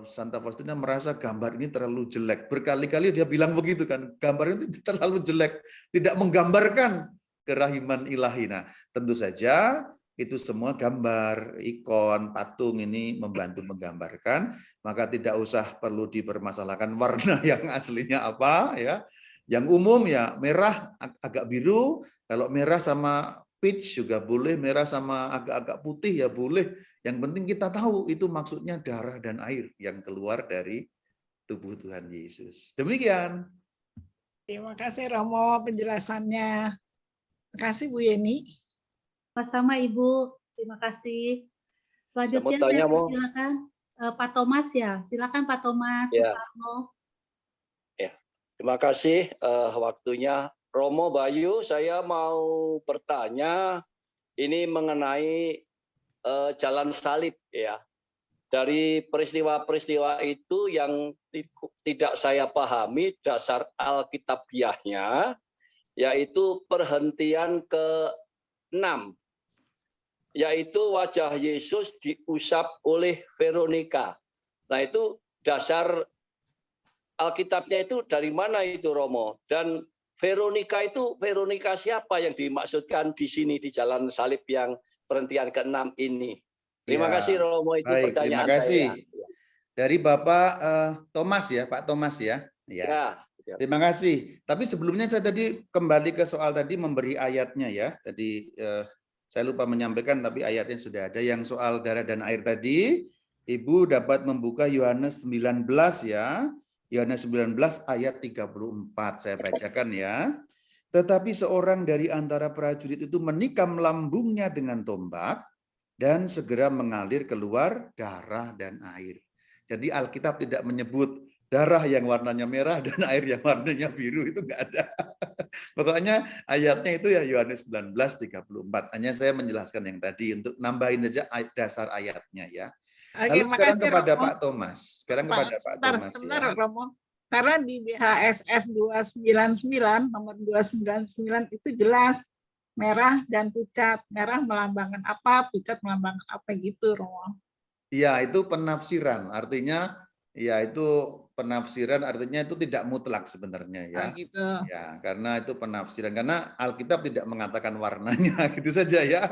Santa Faustina merasa gambar ini terlalu jelek. Berkali-kali dia bilang begitu kan, gambar itu terlalu jelek, tidak menggambarkan kerahiman ilahi. Nah, tentu saja itu semua gambar, ikon, patung ini membantu menggambarkan, maka tidak usah perlu dipermasalahkan warna yang aslinya apa ya. Yang umum ya merah agak biru, kalau merah sama peach juga boleh, merah sama agak-agak putih ya boleh. Yang penting kita tahu itu maksudnya darah dan air yang keluar dari tubuh Tuhan Yesus. Demikian. Terima kasih Romo penjelasannya. Terima kasih Bu Yeni. Sama Ibu, terima kasih. Selanjutnya saya persilakan Pak Thomas ya. Silakan Pak Thomas. Ya. Soekarno. Ya, terima kasih waktunya. Romo Bayu, saya mau bertanya ini mengenai jalan salib ya. Dari peristiwa-peristiwa itu yang tidak saya pahami dasar alkitabiahnya, yaitu perhentian ke-6. Yaitu wajah Yesus diusap oleh Veronika. Nah itu dasar Alkitabnya itu dari mana itu Romo? Dan Veronika itu Veronika siapa yang dimaksudkan di sini di jalan salib yang perhentian ke-6 ini? Terima kasih Romo, itu baik, pertanyaan terima kasih. saya. Dari Bapak Thomas ya, Pak Thomas ya. Ya. Terima kasih. Tapi sebelumnya saya tadi kembali ke soal tadi memberi ayatnya ya. Tadi Saya lupa menyampaikan, tapi ayatnya sudah ada. Yang soal darah dan air tadi, Ibu dapat membuka Yohanes 19 ya. Yohanes 19 ayat 34, saya bacakan ya. Tetapi seorang dari antara prajurit itu menikam lambungnya dengan tombak, dan segera mengalir keluar darah dan air. Jadi Alkitab tidak menyebut darah yang warnanya merah dan air yang warnanya biru, itu enggak ada. Pokoknya ayatnya itu ya Yohanes 19:34. Hanya saya menjelaskan yang tadi untuk nambahin aja dasar ayatnya ya. Oke, Lalu sekarang makasih, kepada Romo. Pak Thomas. Sekarang kepada Pak Thomas Sebentar, ya. Romo. Karena di BHSF 299, nomor 299 itu jelas merah dan pucat. Merah melambangkan apa, pucat melambangkan apa gitu, Romo. Iya, itu penafsiran. Artinya ya itu penafsiran, artinya itu tidak mutlak sebenarnya ya. Gitu. Ya, karena itu penafsiran. Karena Alkitab tidak mengatakan warnanya, gitu saja ya.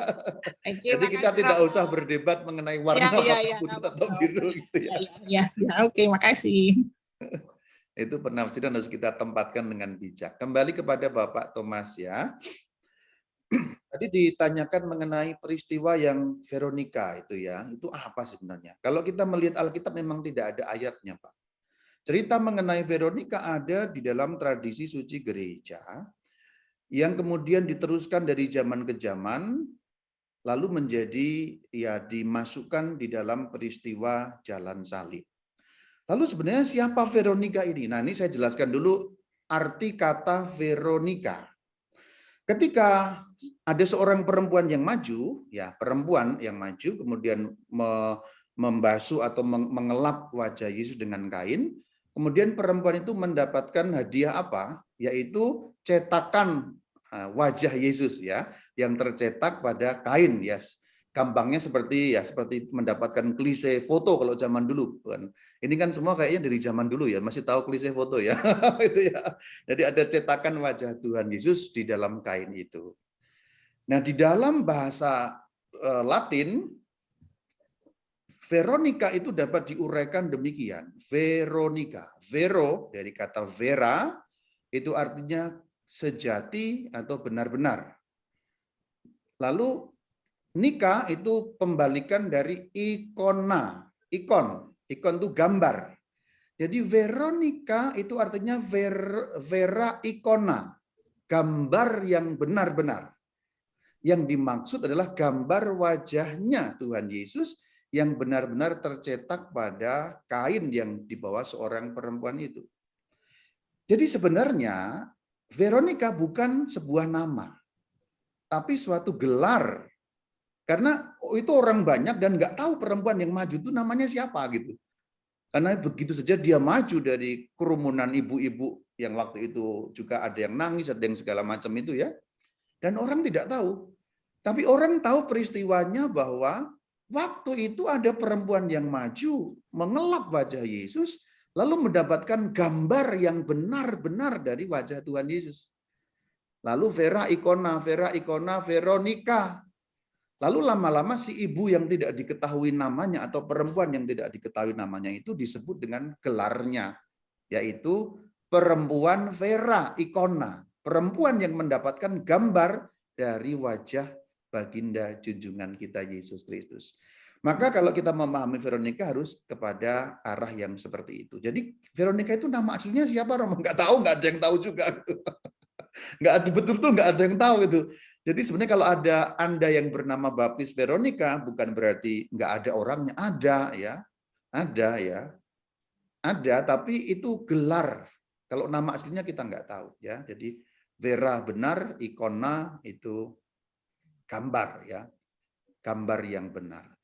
Oke, Jadi kita makasih, tidak Romo. usah berdebat mengenai warna Ya, pucat atau biru gitu ya. Ya, oke, makasih. Itu penafsiran harus kita tempatkan dengan bijak. Kembali kepada Bapak Thomas ya. Tadi ditanyakan mengenai peristiwa yang Veronica itu ya. Itu apa sebenarnya? Kalau kita melihat Alkitab memang tidak ada ayatnya, Pak. Cerita mengenai Veronica ada di dalam tradisi suci gereja yang kemudian diteruskan dari zaman ke zaman lalu menjadi ya dimasukkan di dalam peristiwa Jalan Salib. Lalu sebenarnya siapa Veronica ini? Nah, ini saya jelaskan dulu arti kata Veronica. Ketika ada seorang perempuan yang maju, ya perempuan yang maju kemudian membasuh atau mengelap wajah Yesus dengan kain, kemudian perempuan itu mendapatkan hadiah apa? Yaitu cetakan wajah Yesus ya, yang tercetak pada kain ya. Gampangnya seperti mendapatkan klise foto kalau zaman dulu kan. Ini kan semua kayaknya dari zaman dulu ya, masih tahu klise foto ya. Itu ya. Jadi ada cetakan wajah Tuhan Yesus di dalam kain itu. Nah, di dalam bahasa Latin Veronica itu dapat diuraikan demikian. Veronica, vero dari kata vera itu artinya sejati atau benar-benar. Lalu Nika itu pembalikan dari ikona, ikon itu gambar. Jadi Veronica itu artinya vera ikona, gambar yang benar-benar. Yang dimaksud adalah gambar wajahnya Tuhan Yesus yang benar-benar tercetak pada kain yang dibawa seorang perempuan itu. Jadi sebenarnya Veronica bukan sebuah nama, tapi suatu gelar. Karena itu orang banyak dan nggak tahu perempuan yang maju itu namanya siapa gitu. Karena begitu saja dia maju dari kerumunan ibu-ibu yang waktu itu juga ada yang nangis, ada yang segala macam itu ya. Dan orang tidak tahu. Tapi orang tahu peristiwanya bahwa waktu itu ada perempuan yang maju mengelap wajah Yesus lalu mendapatkan gambar yang benar-benar dari wajah Tuhan Yesus. Lalu vera ikona, Veronica. Lalu lama-lama si ibu yang tidak diketahui namanya atau perempuan yang tidak diketahui namanya itu disebut dengan gelarnya, yaitu perempuan vera ikona, perempuan yang mendapatkan gambar dari wajah baginda junjungan kita Yesus Kristus. Maka kalau kita memahami Veronica harus kepada arah yang seperti itu. Jadi Veronica itu nama aslinya siapa? Romo nggak tahu, nggak ada yang tahu juga. Nggak ada, betul-betul nggak ada yang tahu itu. Jadi sebenarnya kalau ada Anda yang bernama baptis Veronica, bukan berarti nggak ada orangnya, ada ya, ada, tapi itu gelar. Kalau nama aslinya kita nggak tahu ya. Jadi vera benar, ikona itu gambar ya, gambar yang benar.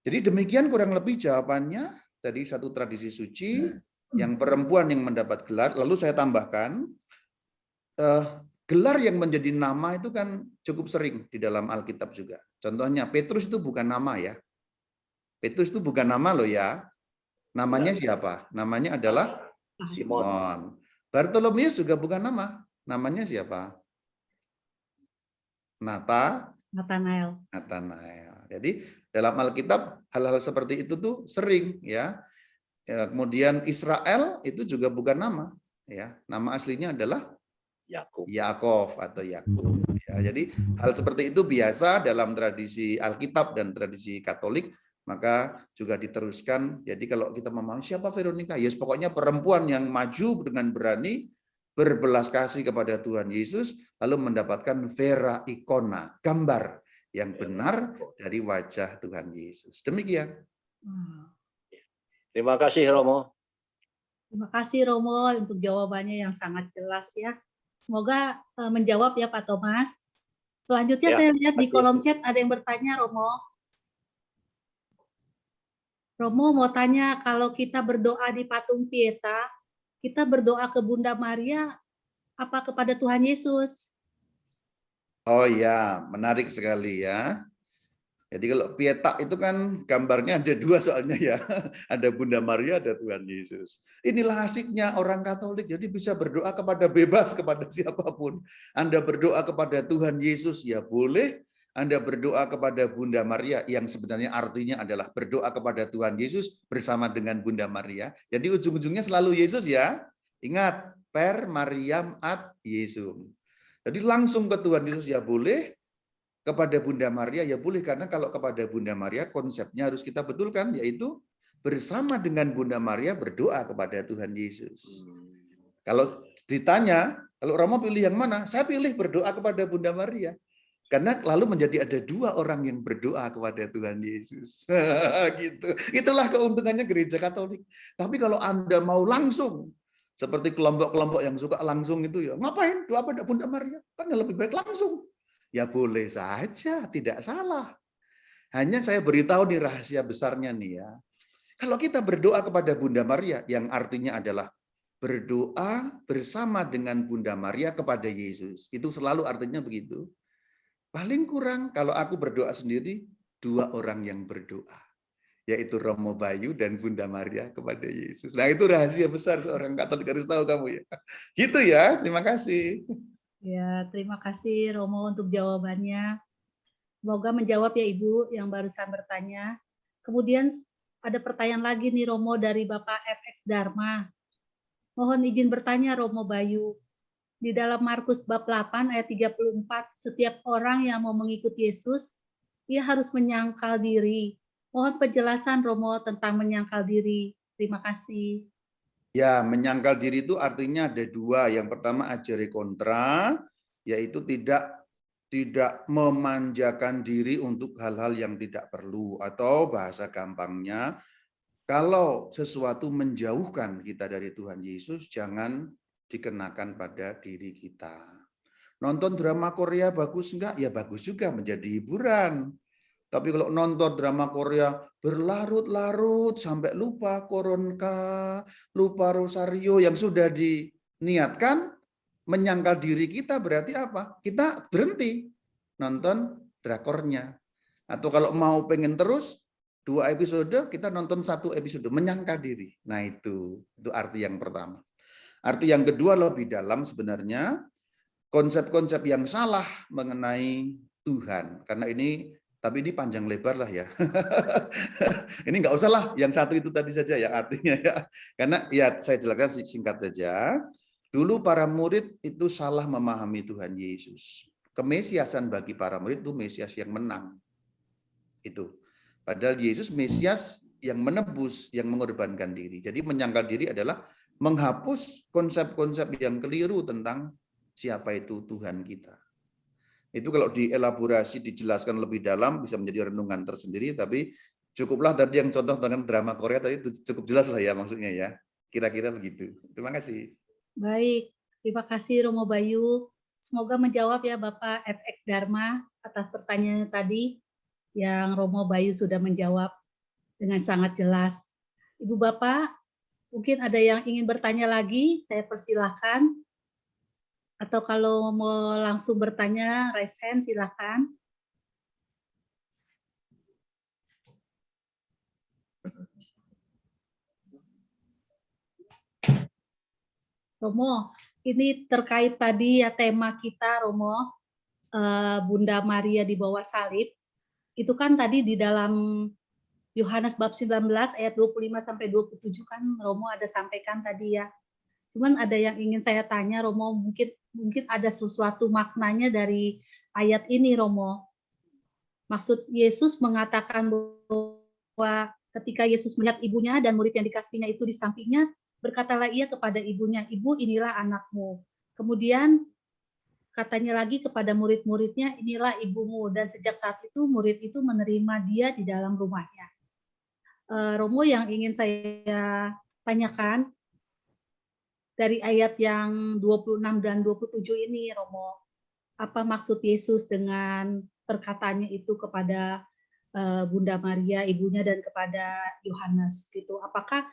Jadi demikian kurang lebih jawabannya. Tadi satu tradisi suci, yang perempuan yang mendapat gelar. Lalu saya tambahkan. Gelar yang menjadi nama itu kan cukup sering di dalam Alkitab juga. Contohnya Petrus itu bukan nama ya. Petrus itu bukan nama loh ya. Namanya siapa? Namanya adalah Simon. Bartolomeus juga bukan nama. Namanya siapa? Nathanael. Jadi dalam Alkitab hal-hal seperti itu tuh sering ya. Kemudian Israel itu juga bukan nama ya. Nama aslinya adalah Yakov atau Yakub. Ya, jadi hal seperti itu biasa dalam tradisi Alkitab dan tradisi Katolik, maka juga diteruskan. Jadi kalau kita memahami siapa Veronica, yes, pokoknya perempuan yang maju dengan berani berbelas kasih kepada Tuhan Yesus, lalu mendapatkan vera ikona, gambar yang benar dari wajah Tuhan Yesus. Demikian. Terima kasih Romo. Terima kasih Romo untuk jawabannya yang sangat jelas ya. Semoga menjawab ya Pak Thomas. Selanjutnya Ya, saya lihat di pasti. kolom chat ada yang bertanya Romo. Romo mau tanya, kalau kita berdoa di patung Pieta, kita berdoa ke Bunda Maria apa kepada Tuhan Yesus? Oh ya, menarik sekali ya. Jadi kalau Pieta itu kan gambarnya ada dua soalnya ya. Ada Bunda Maria, ada Tuhan Yesus. Inilah asiknya orang Katolik. Jadi bisa berdoa kepada bebas kepada siapapun. Anda berdoa kepada Tuhan Yesus ya boleh. Anda berdoa kepada Bunda Maria yang sebenarnya artinya adalah berdoa kepada Tuhan Yesus bersama dengan Bunda Maria. Jadi ujung-ujungnya selalu Yesus ya. Ingat, per Mariam ad Yesum. Jadi langsung ke Tuhan Yesus ya boleh. Kepada Bunda Maria ya boleh, karena kalau kepada Bunda Maria konsepnya harus kita betulkan, yaitu bersama dengan Bunda Maria berdoa kepada Tuhan Yesus. Kalau ditanya, kalau Romo pilih yang mana? Saya pilih berdoa kepada Bunda Maria. Karena lalu menjadi ada dua orang yang berdoa kepada Tuhan Yesus. Gitu. Itulah keuntungannya gereja Katolik. Tapi kalau Anda mau langsung, seperti kelompok-kelompok yang suka langsung itu ya, ngapain doa pada Bunda Maria? Kan yang lebih baik langsung. Ya boleh saja, tidak salah. Hanya saya beritahu nih rahasia besarnya nih ya. Kalau kita berdoa kepada Bunda Maria, yang artinya adalah berdoa bersama dengan Bunda Maria kepada Yesus. Itu selalu artinya begitu. Paling kurang kalau aku berdoa sendiri, dua orang yang berdoa. Yaitu Romo Bayu dan Bunda Maria kepada Yesus. Nah itu rahasia besar seorang Katolik harus tahu kamu ya. Gitu ya, terima kasih. Ya, terima kasih Romo untuk jawabannya. Semoga menjawab ya Ibu yang barusan bertanya. Kemudian ada pertanyaan lagi nih Romo dari Bapak FX Dharma. Mohon izin bertanya Romo Bayu. Di dalam Markus bab 8 ayat 34, setiap orang yang mau mengikuti Yesus, ia harus menyangkal diri. Mohon penjelasan Romo tentang menyangkal diri. Terima kasih. Ya, menyangkal diri itu artinya ada dua. Yang pertama ajari kontra, yaitu tidak memanjakan diri untuk hal-hal yang tidak perlu. Atau bahasa gampangnya, kalau sesuatu menjauhkan kita dari Tuhan Yesus, jangan dikenakan pada diri kita. Nonton drama Korea bagus enggak? Ya bagus juga, menjadi hiburan. Tapi kalau nonton drama Korea berlarut-larut sampai lupa koronka, lupa rosario yang sudah diniatkan, menyangkal diri kita berarti apa? Kita berhenti nonton drakornya. Atau kalau mau pengen terus, 2 episode, kita nonton 1 episode, menyangkal diri. Nah itu arti yang pertama. Arti yang kedua lebih dalam sebenarnya, konsep-konsep yang salah mengenai Tuhan. Karena tapi ini panjang lebar lah ya. Ini nggak usah lah, yang satu itu tadi saja ya artinya ya. Karena ya saya jelaskan singkat saja. Dulu para murid itu salah memahami Tuhan Yesus. Kemesiasan bagi para murid itu Mesias yang menang. Itu. Padahal Yesus Mesias yang menebus, yang mengorbankan diri. Jadi menyangkal diri adalah menghapus konsep-konsep yang keliru tentang siapa itu Tuhan kita. Itu kalau dielaborasi, dijelaskan lebih dalam, bisa menjadi renungan tersendiri, tapi cukuplah tadi yang contoh dengan drama Korea tadi itu cukup jelas lah ya maksudnya ya. Kira-kira begitu. Terima kasih. Baik, terima kasih Romo Bayu. Semoga menjawab ya Bapak FX Dharma atas pertanyaannya tadi yang Romo Bayu sudah menjawab dengan sangat jelas. Ibu Bapak, mungkin ada yang ingin bertanya lagi, saya persilahkan. Atau kalau mau langsung bertanya, raise hand, silakan. Romo, ini terkait tadi ya tema kita, Romo, Bunda Maria di bawah salib. Itu kan tadi di dalam Yohanes bab 19 ayat 25 sampai 27 kan Romo ada sampaikan tadi ya. Cuman ada yang ingin saya tanya, Romo, mungkin mungkin ada sesuatu maknanya dari ayat ini, Romo. Maksud Yesus mengatakan bahwa ketika Yesus melihat ibunya dan murid yang dikasihnya itu di sampingnya, berkatalah ia kepada ibunya, "Ibu, inilah anakmu." Kemudian katanya lagi kepada murid-muridnya, "Inilah ibumu." Dan sejak saat itu murid itu menerima dia di dalam rumahnya. Romo, yang ingin saya tanyakan dari ayat yang 26 dan 27 ini, Romo, apa maksud Yesus dengan perkataannya itu kepada Bunda Maria, ibunya, dan kepada Yohanes gitu? Apakah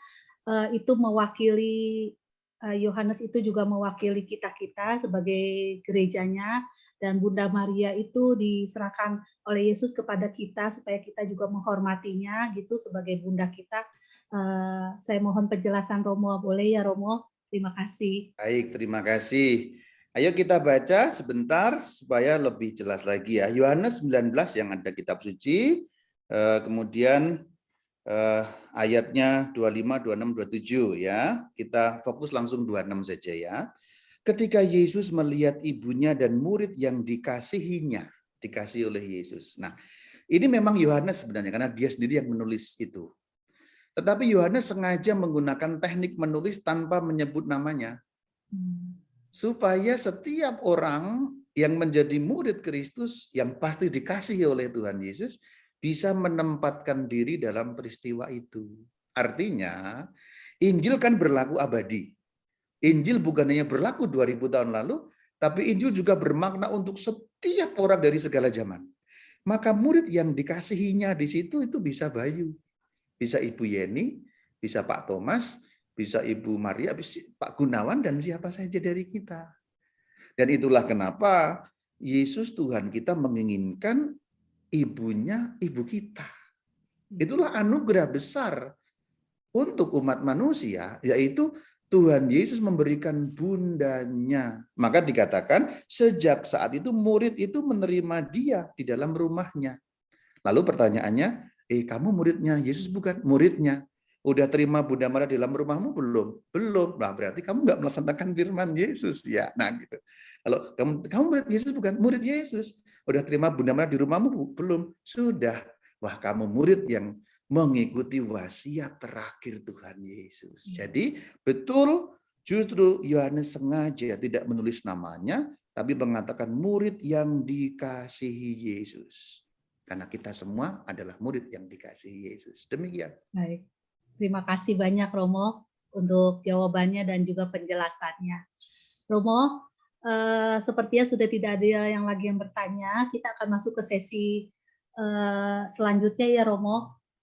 itu mewakili, Yohanes itu juga mewakili kita-kita sebagai gerejanya, dan Bunda Maria itu diserahkan oleh Yesus kepada kita supaya kita juga menghormatinya gitu sebagai bunda kita? Saya mohon penjelasan Romo, boleh ya Romo? Terima kasih. Baik, terima kasih. Ayo kita baca sebentar supaya lebih jelas lagi ya. Yohanes 19 yang ada kitab suci, kemudian ayatnya 25, 26, 27 ya. Kita fokus langsung 26 saja ya. Ketika Yesus melihat ibunya dan murid yang dikasihinya, dikasih oleh Yesus. Nah, ini memang Yohanes sebenarnya karena dia sendiri yang menulis itu. Tetapi Yohanes sengaja menggunakan teknik menulis tanpa menyebut namanya. Supaya setiap orang yang menjadi murid Kristus yang pasti dikasihi oleh Tuhan Yesus bisa menempatkan diri dalam peristiwa itu. Artinya, Injil kan berlaku abadi. Injil bukan hanya berlaku 2000 tahun lalu, tapi Injil juga bermakna untuk setiap orang dari segala zaman. Maka murid yang dikasihinya di situ itu bisa Bayu, bisa Ibu Yeni, bisa Pak Thomas, bisa Ibu Maria, bisa Pak Gunawan, dan siapa saja dari kita. Dan itulah kenapa Yesus Tuhan kita menginginkan ibunya ibu kita. Itulah anugerah besar untuk umat manusia, yaitu Tuhan Yesus memberikan bundanya. Maka dikatakan sejak saat itu murid itu menerima dia di dalam rumahnya. Lalu pertanyaannya, kamu muridnya Yesus bukan? Muridnya. Udah terima Bunda Maria di dalam rumahmu belum? Belum. Nah, berarti kamu nggak melaksanakan firman Yesus ya. Nah, gitu. Kalau kamu murid Yesus bukan? Murid Yesus. Udah terima Bunda Maria di rumahmu belum? Sudah. Wah, kamu murid yang mengikuti wasiat terakhir Tuhan Yesus. Jadi betul, justru Yohanes sengaja tidak menulis namanya, tapi mengatakan murid yang dikasihi Yesus. Karena kita semua adalah murid yang dikasihi Yesus. Demikian. Baik. Terima kasih banyak Romo untuk jawabannya dan juga penjelasannya. Romo, sepertinya sudah tidak ada yang lagi yang bertanya. Kita akan masuk ke sesi selanjutnya ya Romo.